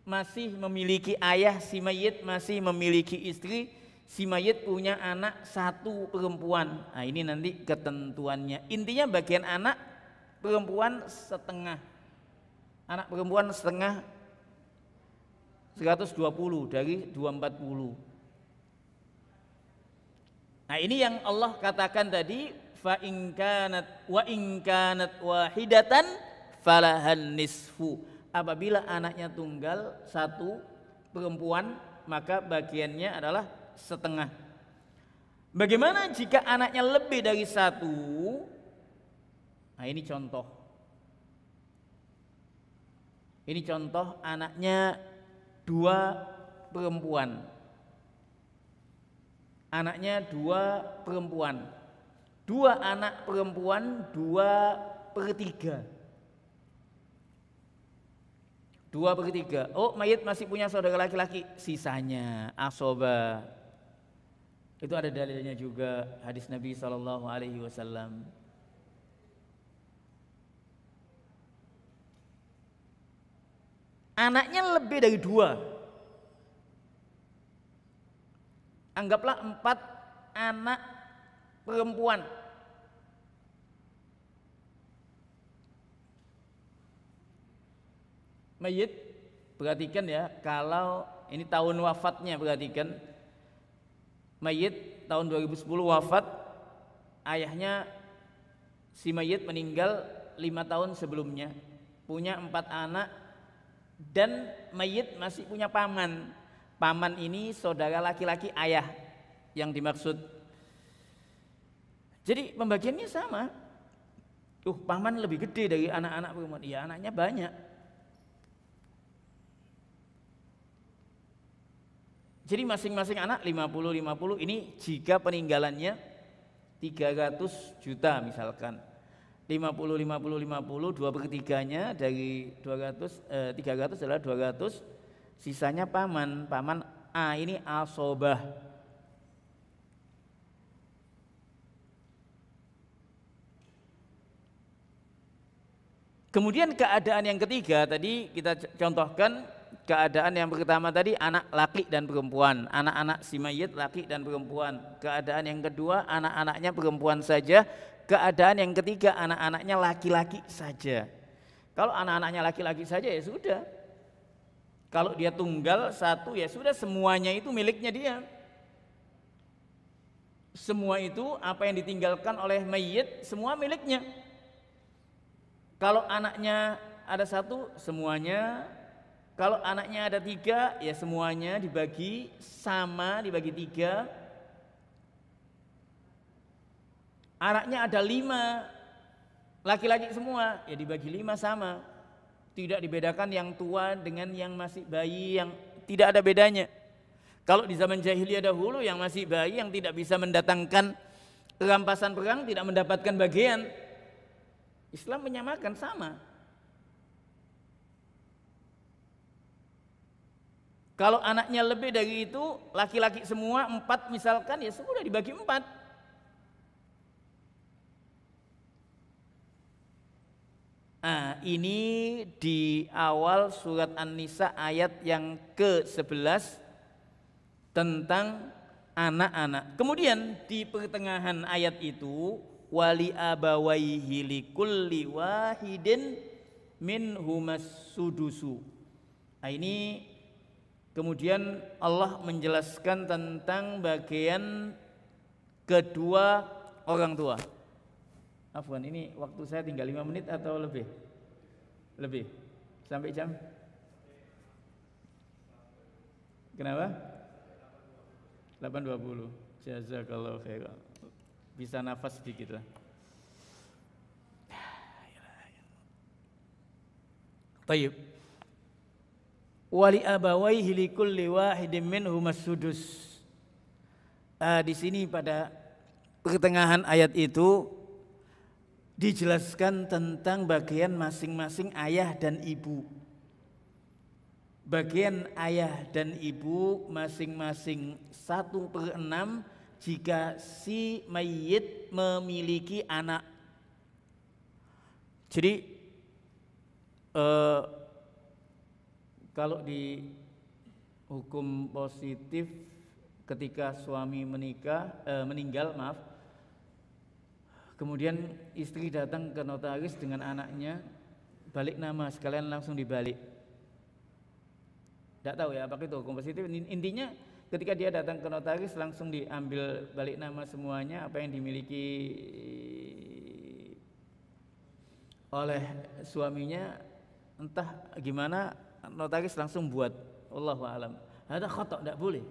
masih memiliki ayah, si mayit masih memiliki istri, si mayit punya anak satu perempuan. Nah ini nanti ketentuannya. Intinya bagian anak perempuan setengah. Anak perempuan setengah 120 dari 240. Nah ini yang Allah katakan tadi, fa in kanat wahidatan falahan nisfu. Apabila anaknya tunggal satu perempuan, maka bagiannya adalah setengah. Bagaimana jika anaknya lebih dari satu? Nah ini contoh. Ini contoh anaknya 2 perempuan. Anaknya 2 perempuan. 2 anak perempuan 2/3. 2/3. Oh mayit masih punya saudara laki-laki, sisanya asoba. Itu ada dalilnya juga hadis Nabi SAW. Anaknya lebih dari 2. Anggaplah 4 anak perempuan. Mayit, perhatikan ya, kalau ini tahun wafatnya, perhatikan. Mayit tahun 2010 wafat, ayahnya si mayit meninggal 5 tahun sebelumnya, punya 4 anak, dan mayit masih punya paman. Paman ini saudara laki-laki ayah yang dimaksud. Jadi pembagiannya sama. Paman lebih gede dari anak-anak perempuan. Iya, anaknya banyak. Jadi masing-masing anak 50 ini jika peninggalannya 300 juta misalkan. 50 2/3-nya dari 300 adalah 200, sisanya paman. Paman A ini asobah. Kemudian keadaan yang ketiga tadi kita contohkan. Keadaan yang pertama tadi anak laki dan perempuan, anak-anak si mayit laki dan perempuan. Keadaan yang kedua anak-anaknya perempuan saja. Keadaan yang ketiga anak-anaknya laki-laki saja. Kalau anak-anaknya laki-laki saja ya sudah. Kalau dia tunggal satu ya sudah, semuanya itu miliknya dia. Semua itu apa yang ditinggalkan oleh mayit semua miliknya. Kalau anaknya ada satu semuanya. Kalau anaknya ada 3 ya semuanya dibagi sama, dibagi 3. Anaknya ada 5 laki-laki semua ya dibagi 5 sama. Tidak dibedakan yang tua dengan yang masih bayi, yang tidak ada bedanya. Kalau di zaman jahiliyah dahulu yang masih bayi yang tidak bisa mendatangkan rampasan perang tidak mendapatkan bagian. Islam menyamakan sama. Kalau anaknya lebih dari itu, laki-laki semua 4 misalkan, ya sudah dibagi 4. Nah, ini di awal surat An-Nisa ayat yang ke-11 tentang anak-anak. Kemudian di pertengahan ayat itu wali abawaihi likulli wahidin minhumas sudusu. Nah, ini kemudian Allah menjelaskan tentang bagian kedua orang tua. Afwan, ini waktu saya tinggal 5 menit atau lebih? Lebih. Sampai jam? Kenapa? 8.20. Jazakallahu khairan. Bisa nafas sedikit lah. Baik. Wali abawaihi likulli wahidin minhumas sudus. Di sini pada pertengahan ayat itu dijelaskan tentang bagian masing-masing ayah dan ibu. Bagian ayah dan ibu masing-masing 1/6 jika si mayit memiliki anak. Jadi kalau di hukum positif ketika suami meninggal, kemudian istri datang ke notaris dengan anaknya, balik nama sekalian langsung dibalik. Tidak tahu ya apakah itu hukum positif. Intinya ketika dia datang ke notaris langsung diambil balik nama semuanya, apa yang dimiliki oleh suaminya entah gimana, notaris langsung buat. Wallahu a'lam. Ada khata', tidak boleh.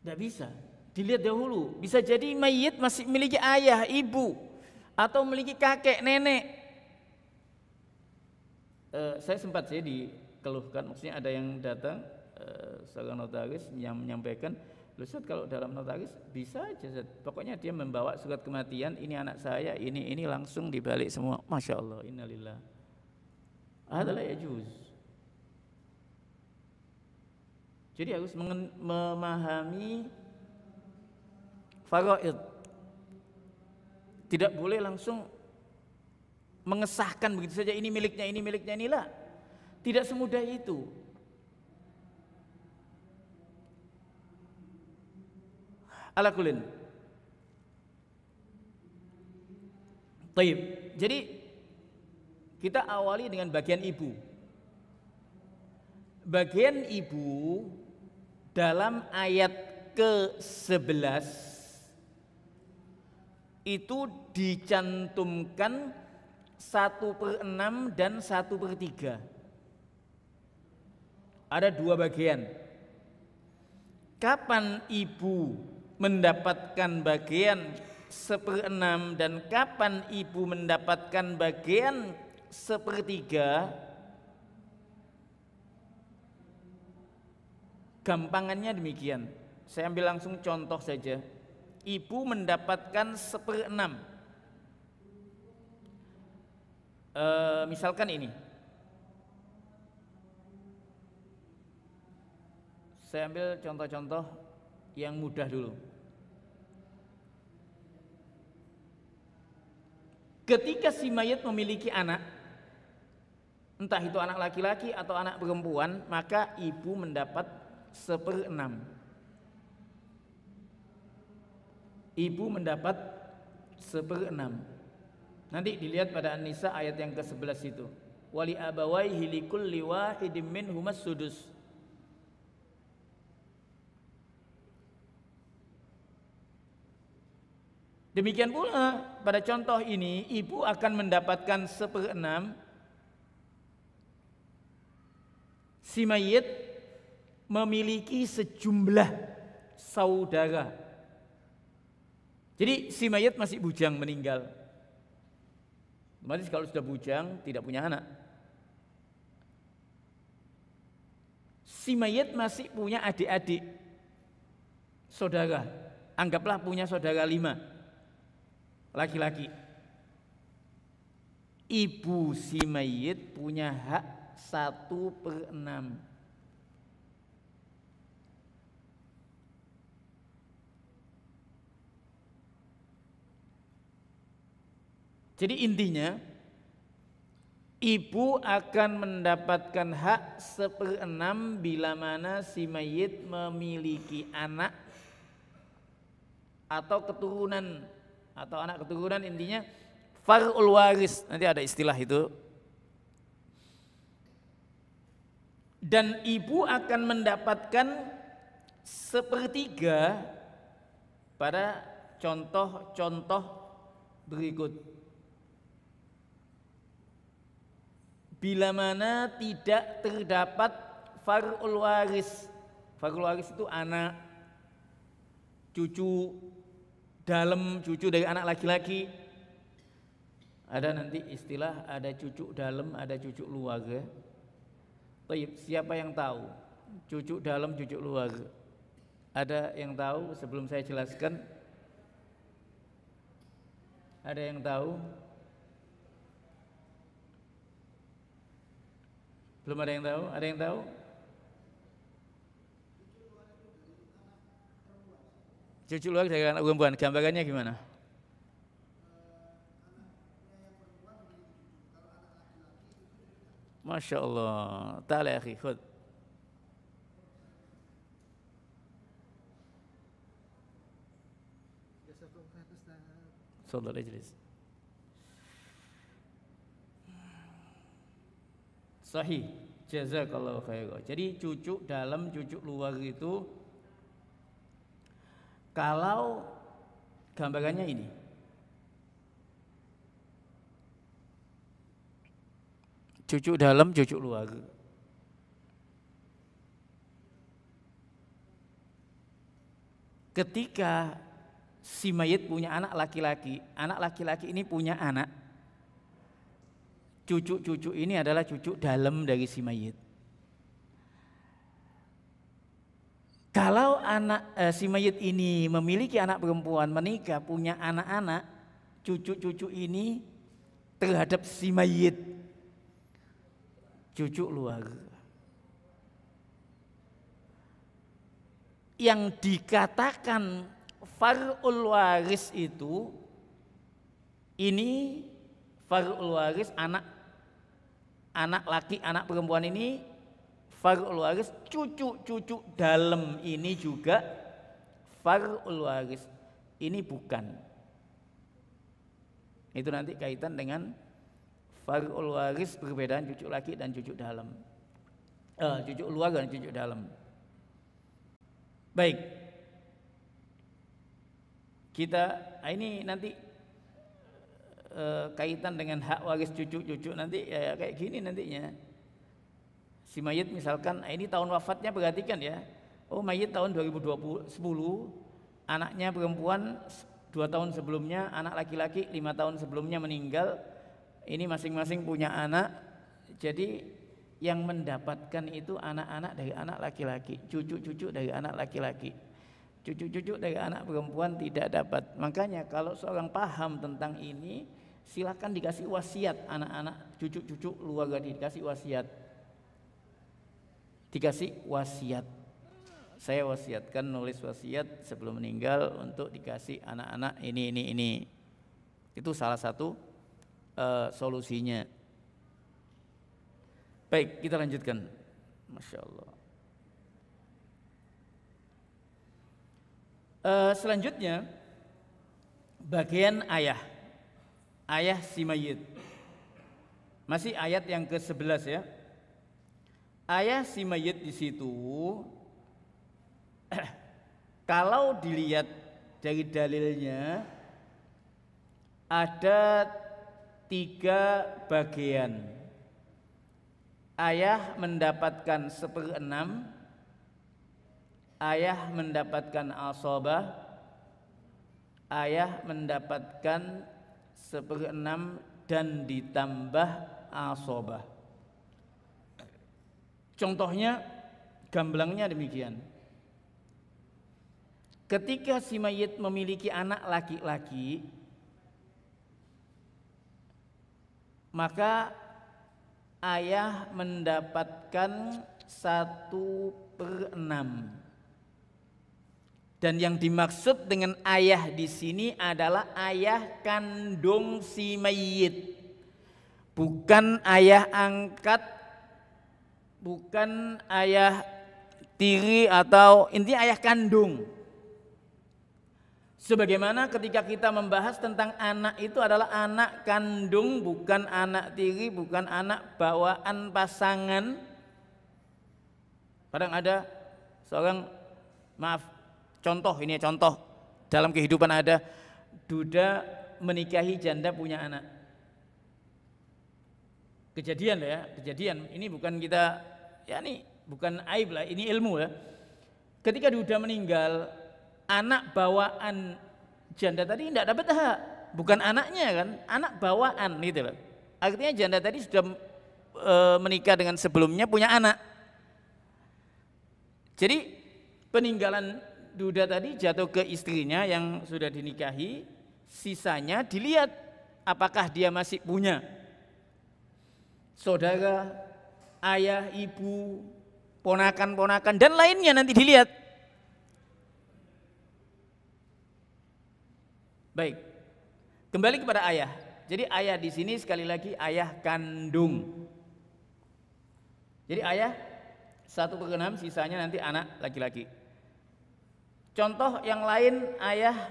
Tidak bisa. Dilihat dahulu, bisa jadi mayit masih memiliki ayah, ibu, atau memiliki kakek, nenek. Saya sempat dikeluhkan, maksudnya ada yang datang seorang notaris yang menyampaikan, Ustaz, kalau dalam notaris bisa aja, Ustaz. Pokoknya dia membawa surat kematian, ini anak saya, ini langsung dibalik semua. Masya Allah, innalillah. Adalah ya juz. Jadi harus memahami faraid. Tidak boleh langsung mengesahkan begitu saja ini miliknya inilah. Tidak semudah itu. Ala kulin. Baik. Jadi kita awali dengan bagian ibu. Bagian ibu dalam ayat ke-11 itu dicantumkan 1/6 dan 1/3. Ada 2 bagian. Kapan ibu mendapatkan bagian 1/6 dan kapan ibu mendapatkan bagian 1/3? Gampangannya demikian. Saya ambil langsung contoh saja. Ibu mendapatkan 1/6. Misalkan ini. Saya ambil contoh-contoh yang mudah dulu. Ketika si mayit memiliki anak, entah itu anak laki-laki atau anak perempuan, maka ibu mendapat 1/6. Ibu mendapat 1/6. Nanti dilihat pada An-Nisa ayat yang ke-11 itu. Wali abawaihi likulli wahidin minhumas sudus. Demikian pula pada contoh ini ibu akan mendapatkan 1/6. Si mayit memiliki sejumlah saudara. Jadi si mayit masih bujang meninggal. Otomatis kalau sudah bujang tidak punya anak. Si mayit masih punya adik-adik, saudara. Anggaplah punya saudara 5 laki-laki. Ibu si mayit punya hak 1/6. Jadi intinya ibu akan mendapatkan hak 1/6 bila mana si mayit memiliki anak atau keturunan atau anak keturunan, intinya far'ul waris, nanti ada istilah itu. Dan ibu akan mendapatkan 1/3 pada contoh-contoh berikut. Bila mana tidak terdapat far'ul waris. Far'ul waris itu anak, cucu dalam, cucu dari anak laki-laki. Ada nanti istilah, ada cucu dalam, ada cucu luar. Siapa yang tahu cucu dalam, cucu luar? Ada yang tahu sebelum saya jelaskan? Ada yang tahu? Belum ada yang tahu? Ada yang tahu? Cucu luar dari anak perempuan, gambarannya gimana? Masya Allah. Ta'ala akhi, khud. Tafadhal ijlis. Sahih. Jazakallahu khairan. Jadi cucu dalam, cucu luar itu kalau gambarannya ini. Cucu dalam, cucu luar. Ketika si mayit punya anak laki-laki ini punya anak, cucu-cucu ini adalah cucu dalam dari si mayit. Kalau si mayit ini memiliki anak perempuan, menikah, punya anak-anak, cucu-cucu ini terhadap si mayit cucu luar. Yang dikatakan far'ul waris itu, ini far'ul waris anak laki, anak perempuan ini far'ul waris, cucu-cucu dalam ini juga far'ul waris. Ini bukan. Itu nanti kaitan dengan far'ul waris, perbedaan cucu laki dan cucu dalam. Cucu luar dan cucu dalam. Baik. Kita ini nanti kaitan dengan hak waris cucu-cucu nanti ya kayak gini nantinya. Si mayit misalkan ini tahun wafatnya, perhatikan ya. Oh, mayit tahun 2010, anaknya perempuan 2 tahun sebelumnya, anak laki-laki 5 tahun sebelumnya meninggal. Ini masing-masing punya anak. Jadi yang mendapatkan itu anak-anak dari anak laki-laki, cucu-cucu dari anak laki-laki. Cucu-cucu dari anak perempuan tidak dapat. Makanya kalau seorang paham tentang ini, silakan dikasih wasiat anak-anak, cucu-cucu keluarga, dikasih wasiat. Dikasih wasiat. Saya wasiatkan, nulis wasiat sebelum meninggal untuk dikasih anak-anak ini. Itu salah satu solusinya. Baik, kita lanjutkan. Masya Allah. Selanjutnya bagian ayah si mayit. Masih ayat yang ke-11 ya. Ayah si mayit di situ kalau dilihat dari dalilnya ada 3 bagian. Ayah mendapatkan 1/6, ayah mendapatkan asabah, ayah mendapatkan 1/6 dan ditambah asabah. Contohnya, gamblangnya demikian. Ketika si mayit memiliki anak laki-laki, maka ayah mendapatkan 1/6. Dan yang dimaksud dengan ayah di sini adalah ayah kandung si mayit, bukan ayah angkat, bukan ayah tiri atau intinya ayah kandung. Sebagaimana ketika kita membahas tentang anak itu adalah anak kandung, bukan anak tiri, bukan anak bawaan pasangan. Kadang ada seorang, maaf, contoh ini ya, contoh dalam kehidupan ada duda menikahi janda punya anak. Kejadian ya, kejadian. Ini bukan kita, ya ini bukan aib lah, ini ilmu ya. Ketika duda meninggal, anak bawaan janda tadi tidak dapat hak, bukan anaknya kan, anak bawaan gitu loh. Artinya janda tadi sudah menikah dengan sebelumnya punya anak. Jadi peninggalan duda tadi jatuh ke istrinya yang sudah dinikahi, sisanya dilihat apakah dia masih punya saudara, ayah, ibu, ponakan-ponakan dan lainnya nanti dilihat. Baik, kembali kepada ayah. Jadi ayah di sini sekali lagi ayah kandung. Jadi ayah 1/6, sisanya nanti anak laki-laki. Contoh yang lain ayah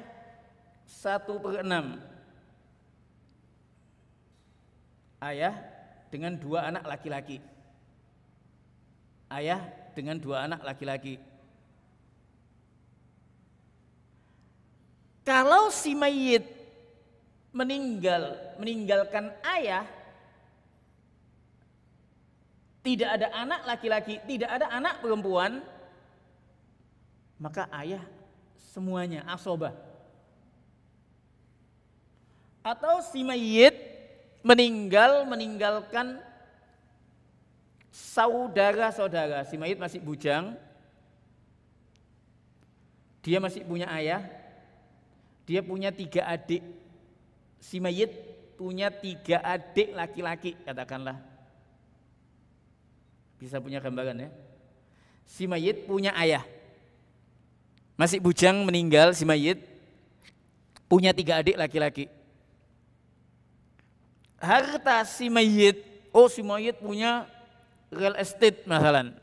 1/6. Ayah dengan 2 anak laki-laki. Ayah dengan 2 anak laki-laki. Kalau si mayit meninggalkan ayah, tidak ada anak laki-laki, tidak ada anak perempuan, maka ayah semuanya asobah. Atau si mayit meninggalkan saudara-saudara, si mayit masih bujang, dia masih punya ayah, dia punya 3 adik, si mayit punya 3 adik laki-laki katakanlah. Bisa punya gambaran ya. Si mayit punya ayah, masih bujang meninggal, si mayit punya 3 adik laki-laki. Harta si mayit, si mayit punya real estate masalah.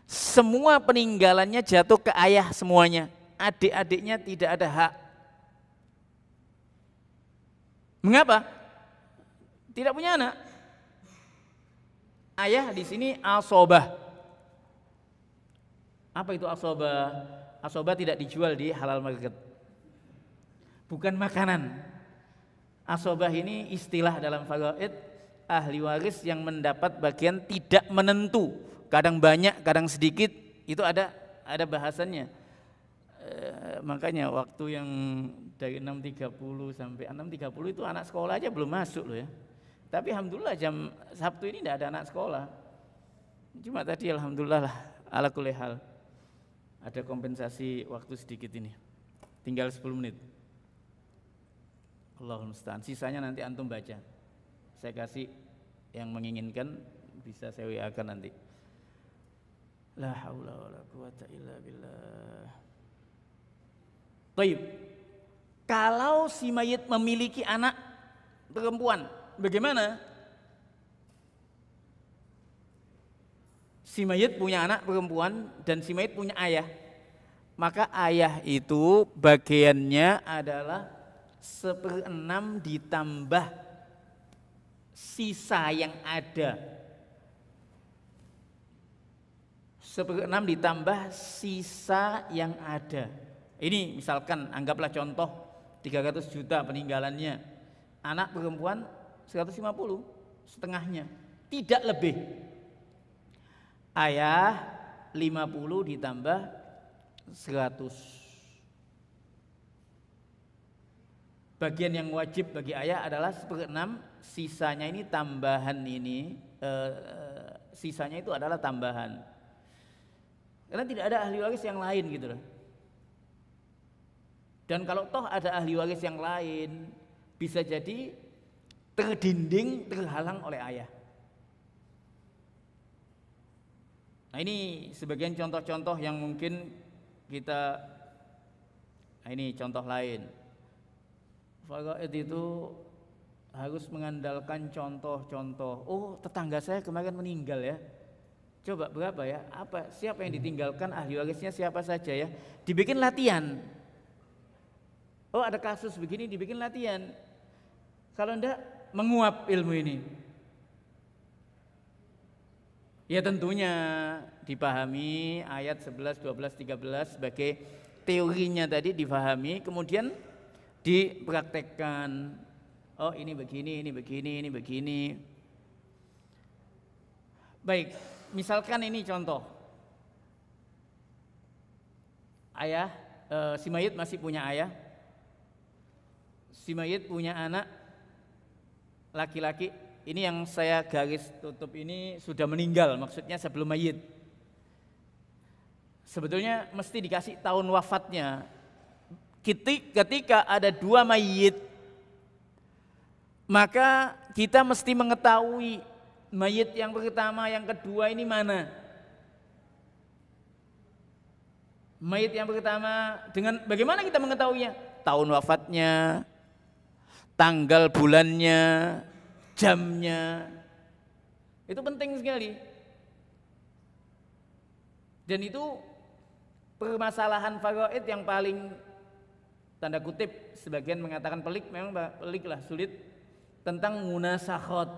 Semua peninggalannya jatuh ke ayah semuanya. Adik-adiknya tidak ada hak. Mengapa? Tidak punya anak. Ayah di sini asobah. Apa itu asobah? Asobah tidak dijual di halal market. Bukan makanan. Asobah ini istilah dalam faraid, ahli waris yang mendapat bagian tidak menentu. Kadang banyak, kadang sedikit, itu ada bahasannya. Makanya waktu yang dari 6.30 sampai 6.30 itu anak sekolah aja belum masuk loh ya. Tapi alhamdulillah jam Sabtu ini tidak ada anak sekolah. Cuma tadi alhamdulillah lah, ala kulli hal ada kompensasi waktu sedikit ini. Tinggal 10 menit. Allahumma musta'an. Sisanya nanti antum baca. Saya kasih yang menginginkan bisa saya WA-kan nanti. La haula wala quwata illa billah. Baik. Kalau si mayit memiliki anak perempuan, bagaimana? Si mayit punya anak perempuan dan si mayit punya ayah. Maka ayah itu bagiannya adalah 1/6 ditambah sisa yang ada. 1/6 ditambah sisa yang ada. Ini misalkan anggaplah contoh 300 juta peninggalannya. Anak perempuan 150, setengahnya. Tidak lebih. Ayah 50 ditambah 100. Bagian yang wajib bagi ayah adalah 1/6, sisanya ini tambahan ini, sisanya itu adalah tambahan. Karena tidak ada ahli waris yang lain gitu loh. Dan kalau toh ada ahli waris yang lain, bisa jadi terdinding, terhalang oleh ayah. Nah ini sebagian contoh-contoh yang mungkin kita, nah ini contoh lain. Faraid itu harus mengandalkan contoh-contoh. Oh, tetangga saya kemarin meninggal ya. Coba berapa ya? Siapa yang ditinggalkan, ahli warisnya siapa saja ya? Dibikin latihan. Oh, ada kasus begini, dibikin latihan. Kalau enggak, menguap ilmu ini. Ya tentunya dipahami ayat 11, 12, 13 sebagai teorinya tadi dipahami, kemudian dipraktekkan. Oh, ini begini, ini begini, ini begini. Baik, misalkan ini contoh. Ayah, si mayit masih punya ayah. Si mayit punya anak laki-laki. Ini yang saya garis tutup ini sudah meninggal, maksudnya sebelum mayit. Sebetulnya mesti dikasih tahun wafatnya. Ketika ada dua mayit, maka kita mesti mengetahui mayit yang pertama, yang kedua ini mana. Mayit yang pertama, dengan bagaimana kita mengetahuinya? Tahun wafatnya, tanggal bulannya, jamnya. Itu penting sekali. Dan itu permasalahan faraid yang paling tanda kutip sebagian mengatakan pelik, memang pelik lah, sulit, tentang munasakhat.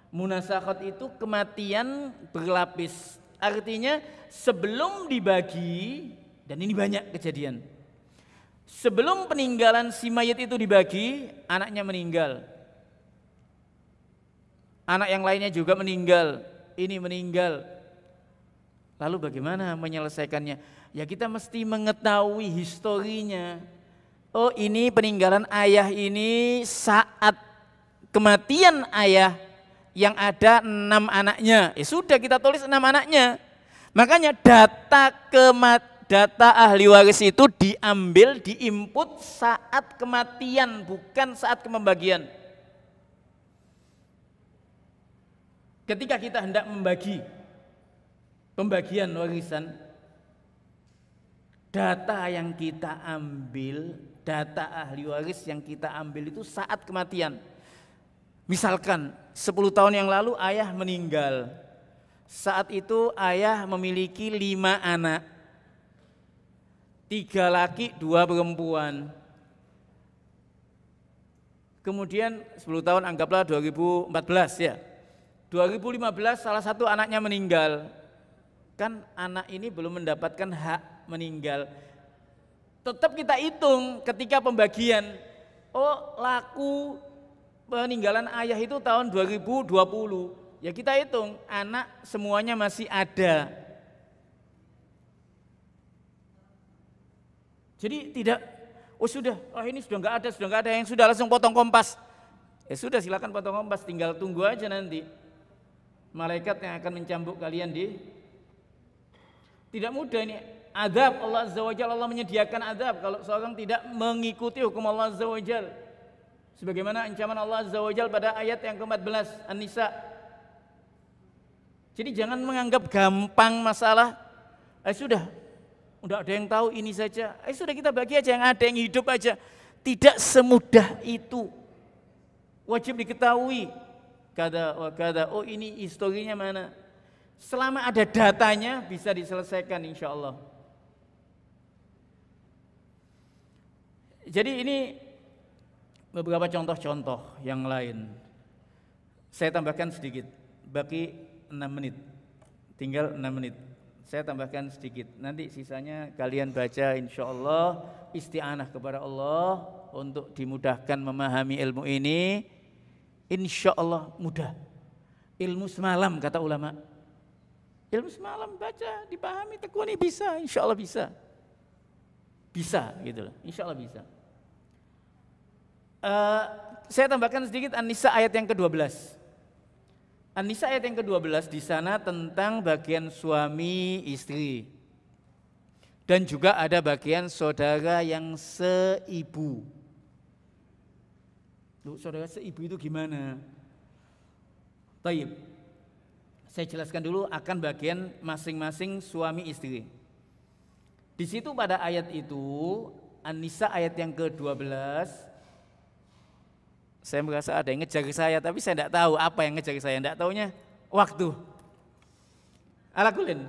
Munasakhat itu kematian berlapis. Artinya sebelum dibagi, dan ini banyak kejadian. Sebelum peninggalan si mayit itu dibagi, anaknya meninggal. Anak yang lainnya juga meninggal, ini meninggal. Lalu bagaimana menyelesaikannya? Ya kita mesti mengetahui historinya. Oh, ini peninggalan ayah ini saat kematian ayah yang ada 6 anaknya. Ya sudah, kita tulis 6 anaknya. Makanya data ahli waris itu diambil, diinput saat kematian, bukan saat pembagian. Ketika kita hendak membagi pembagian warisan, data yang kita ambil, data ahli waris yang kita ambil itu saat kematian. Misalkan 10 tahun yang lalu ayah meninggal. Saat itu ayah memiliki 5 anak. 3 laki, 2 perempuan. Kemudian 10 tahun anggaplah 2014 ya. 2015 salah satu anaknya meninggal. Kan anak ini belum mendapatkan hak meninggal. Tetap kita hitung ketika pembagian. Oh, laku peninggalan ayah itu tahun 2020. Ya kita hitung, anak semuanya masih ada. Jadi tidak, ini sudah nggak ada, yang sudah langsung potong kompas. Ya sudah, silakan potong kompas, tinggal tunggu aja nanti. Malaikat yang akan mencambuk kalian tidak mudah ini. Azab Allah Azza wa Jalla, Allah menyediakan azab kalau seorang tidak mengikuti hukum Allah Azza wa Jalla. Sebagaimana ancaman Allah Azza wa Jalla pada ayat yang ke-14 An-Nisa. Jadi jangan menganggap gampang masalah. Sudah ada yang tahu ini saja. Sudah kita bagi aja yang ada, yang hidup aja. Tidak semudah itu. Wajib diketahui. Kada, oh ini historinya mana. Selama ada datanya bisa diselesaikan insya Allah. Jadi ini beberapa contoh-contoh yang lain. Saya tambahkan sedikit, baki 6 menit, tinggal 6 menit. Saya tambahkan sedikit, nanti sisanya kalian baca insya Allah, isti'anah kepada Allah untuk dimudahkan memahami ilmu ini. Insya Allah mudah. Ilmu semalam kata ulama. Ilmu semalam baca, dipahami, tekuni, bisa, insya Allah bisa. Bisa gitu loh, insya Allah bisa. Saya tambahkan sedikit An-Nisa ayat yang ke-12. An-Nisa ayat yang ke-12 di sana tentang bagian suami istri. Dan juga ada bagian saudara yang seibu. Saudara seibu itu gimana? Taib. Saya jelaskan dulu akan bagian masing-masing suami istri. Di situ pada ayat itu, An-Nisa ayat yang ke-12, Saya merasa ada yang ngejar saya, tapi saya tidak tahu apa yang ngejar saya, tidak tahunya waktu. Ala kulin.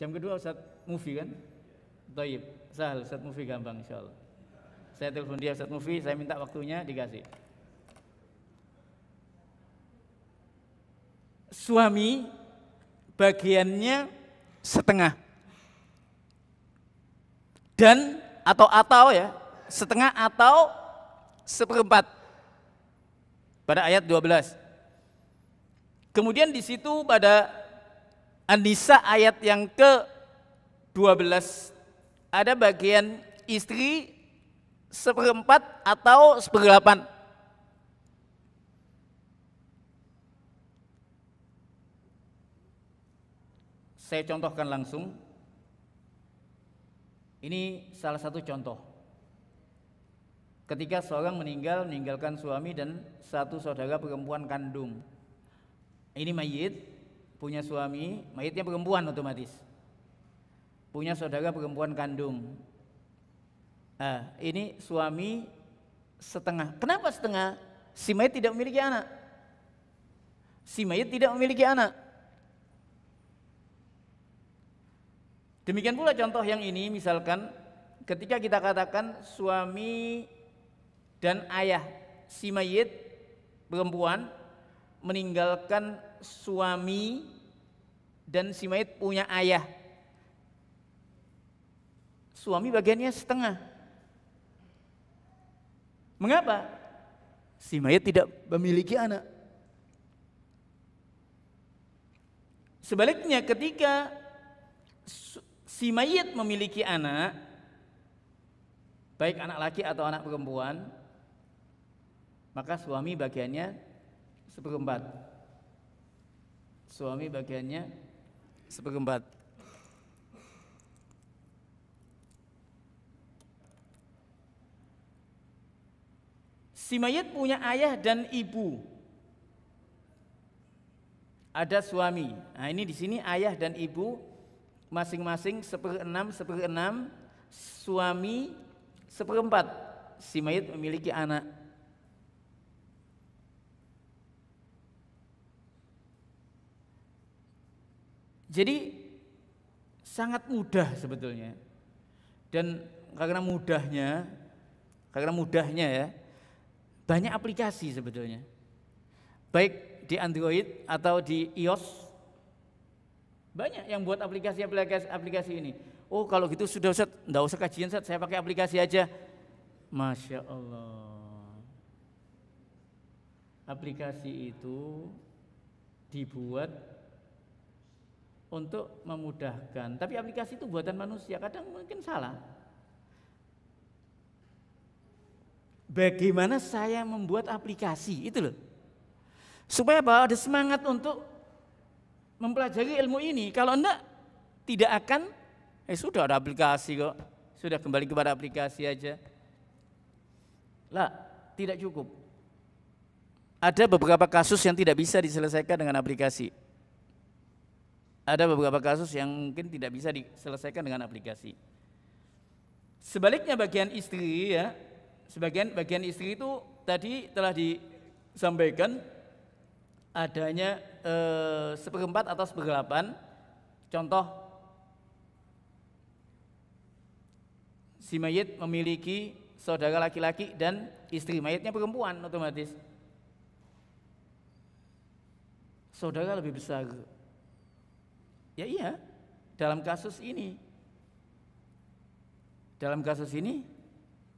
Jam kedua Ustaz Mufi kan? Thayyib, sahal Ustaz Mufi gampang insyaallah. Saya telepon dia Ustaz Mufi, saya minta waktunya dikasih. Suami bagiannya setengah. Dan atau ya, setengah atau seperempat. Pada ayat 12. Kemudian di situ pada An-Nisa ayat yang ke-12 ada bagian istri seperempat atau seperdelapan. Saya contohkan langsung. Ini salah satu contoh. Ketika seorang meninggalkan suami dan satu saudara perempuan kandung. Ini mayit, punya suami, mayitnya perempuan otomatis. Punya saudara perempuan kandung. Nah, ini suami setengah. Kenapa setengah? Si mayit tidak memiliki anak. Si mayit tidak memiliki anak. Demikian pula contoh yang ini, misalkan ketika kita katakan suami dan ayah si mayit perempuan meninggalkan suami dan si mayit punya ayah. Suami bagiannya setengah. Mengapa? Si mayit tidak memiliki anak. Sebaliknya ketika si mayit memiliki anak, baik anak laki atau anak perempuan, maka suami bagiannya seperempat. Suami bagiannya seperempat. Si mayit punya ayah dan ibu. Ada suami. Nah, ini di sini ayah dan ibu masing-masing seperenam, suami seperempat. Si mayit memiliki anak. Jadi sangat mudah sebetulnya. Dan karena mudahnya ya, banyak aplikasi sebetulnya. Baik di Android atau di iOS, banyak yang buat aplikasi ini. Oh kalau gitu sudah Ustaz, enggak usah kajian Ustaz, saya pakai aplikasi aja. Masya Allah. Aplikasi itu dibuat untuk memudahkan, tapi aplikasi itu buatan manusia, kadang mungkin salah. Bagaimana saya membuat aplikasi itu loh, supaya ada semangat untuk mempelajari ilmu ini. Kalau enggak, tidak akan, sudah ada aplikasi kok, sudah kembali kepada aplikasi aja. Lah, tidak cukup. Ada beberapa kasus yang tidak bisa diselesaikan dengan aplikasi. Ada beberapa kasus yang mungkin tidak bisa diselesaikan dengan aplikasi. Sebaliknya bagian istri ya, bagian istri itu tadi telah disampaikan adanya seperempat atau seperdelapan. Contoh, si mayit memiliki saudara laki-laki dan istri mayitnya perempuan, otomatis saudara lebih besar. Ya iya, dalam kasus ini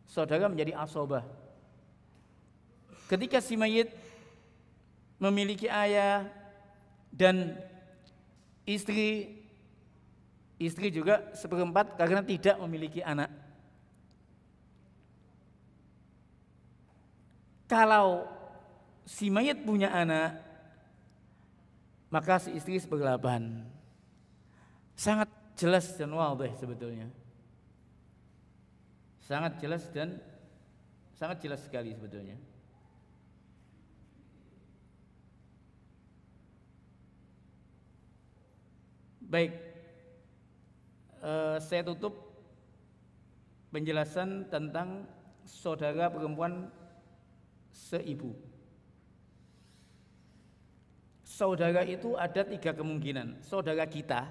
saudara menjadi asobah. Ketika si mayit memiliki ayah dan istri juga seperempat karena tidak memiliki anak. Kalau si mayit punya anak, maka si istri seperdelapan. Sangat jelas dan wadih sebetulnya. Sangat jelas sekali sebetulnya. Baik, saya tutup penjelasan tentang saudara perempuan seibu. Saudara itu ada 3 kemungkinan. Saudara kita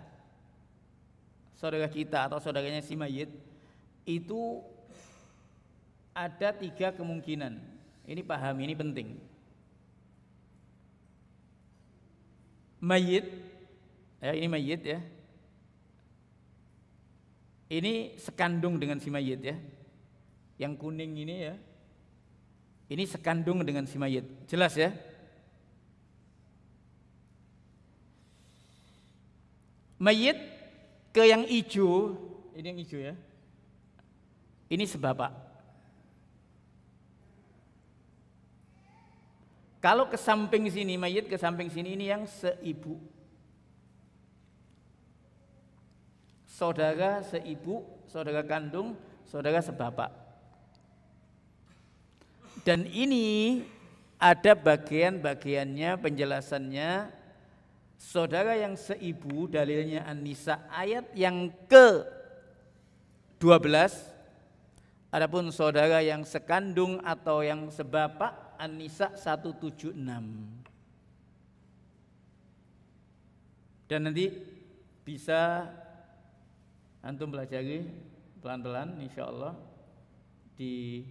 atau saudaranya si mayit itu ada 3 kemungkinan. Ini paham, ini penting. Mayit, ya ini mayit ya. Ini sekandung dengan si mayit ya. Yang kuning ini ya. Ini sekandung dengan si mayit. Jelas ya? Mayit ke yang hijau, ini yang hijau ya. Ini sebapak. Kalau ke samping sini, mayit ke samping sini ini yang seibu. Saudara seibu, saudara kandung, saudara sebapak. Dan ini ada bagian-bagiannya, penjelasannya. Saudara yang seibu, dalilnya An-Nisa ayat yang ke-12. Adapun saudara yang sekandung atau yang sebapak, An-Nisa 176. Dan nanti bisa antum pelajari pelan-pelan insyaallah di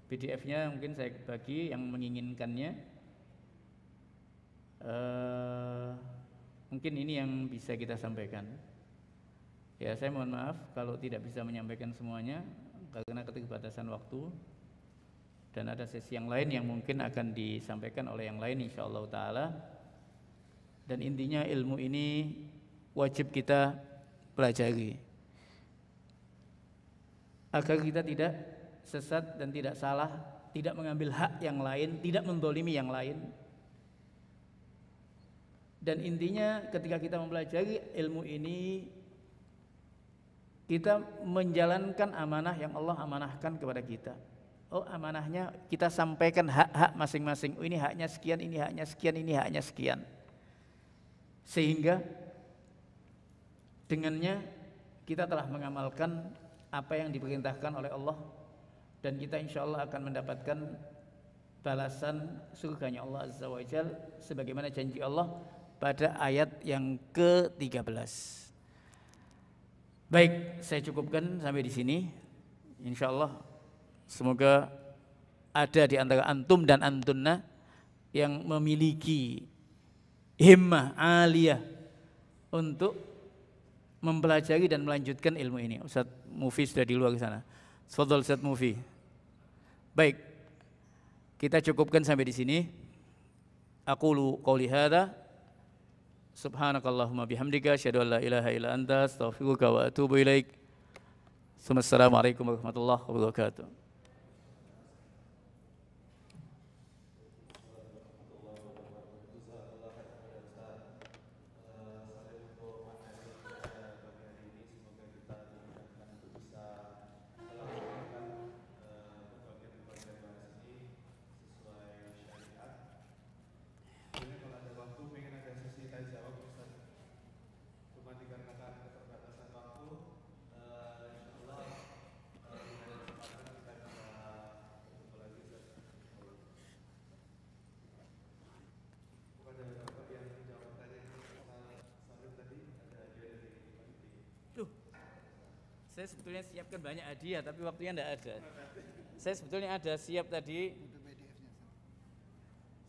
PDF-nya mungkin saya bagi yang menginginkannya. Mungkin ini yang bisa kita sampaikan. Ya, saya mohon maaf kalau tidak bisa menyampaikan semuanya karena keterbatasan waktu. Dan ada sesi yang lain yang mungkin akan disampaikan oleh yang lain insyaallah ta'ala. Dan intinya ilmu ini wajib kita pelajari agar kita tidak sesat dan tidak salah, tidak mengambil hak yang lain, tidak mendolimi yang lain. Dan intinya ketika kita mempelajari ilmu ini, kita menjalankan amanah yang Allah amanahkan kepada kita. Oh, amanahnya kita sampaikan hak-hak masing-masing. Oh, ini haknya sekian, ini haknya sekian, ini haknya sekian. Sehingga dengannya kita telah mengamalkan apa yang diperintahkan oleh Allah, dan kita insyaallah akan mendapatkan balasan surganya Allah Azza wa Jalla sebagaimana janji Allah pada ayat yang ke-13. Baik, saya cukupkan sampai di sini. Insyaallah semoga ada di antara antum dan antunna yang memiliki himmah aliyah untuk mempelajari dan melanjutkan ilmu ini. Ustaz Mufi sudah di luar sana. Tafadhol Ustaz Mufi. Baik, kita cukupkan sampai di sini. Aqulu qouli hadza subhanakallahumma bihamdika asyhadu an la ilaha illa anta astaghfiruka wa atubu ilaik. Assalamualaikum warahmatullahi wabarakatuh. Saya sebetulnya siapkan banyak hadiah tapi waktunya tidak ada. Saya sebetulnya ada siap tadi.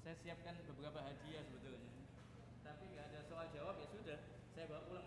Saya siapkan beberapa hadiah sebetulnya. Tapi nggak ada soal jawab, ya sudah. Saya bawa pulang.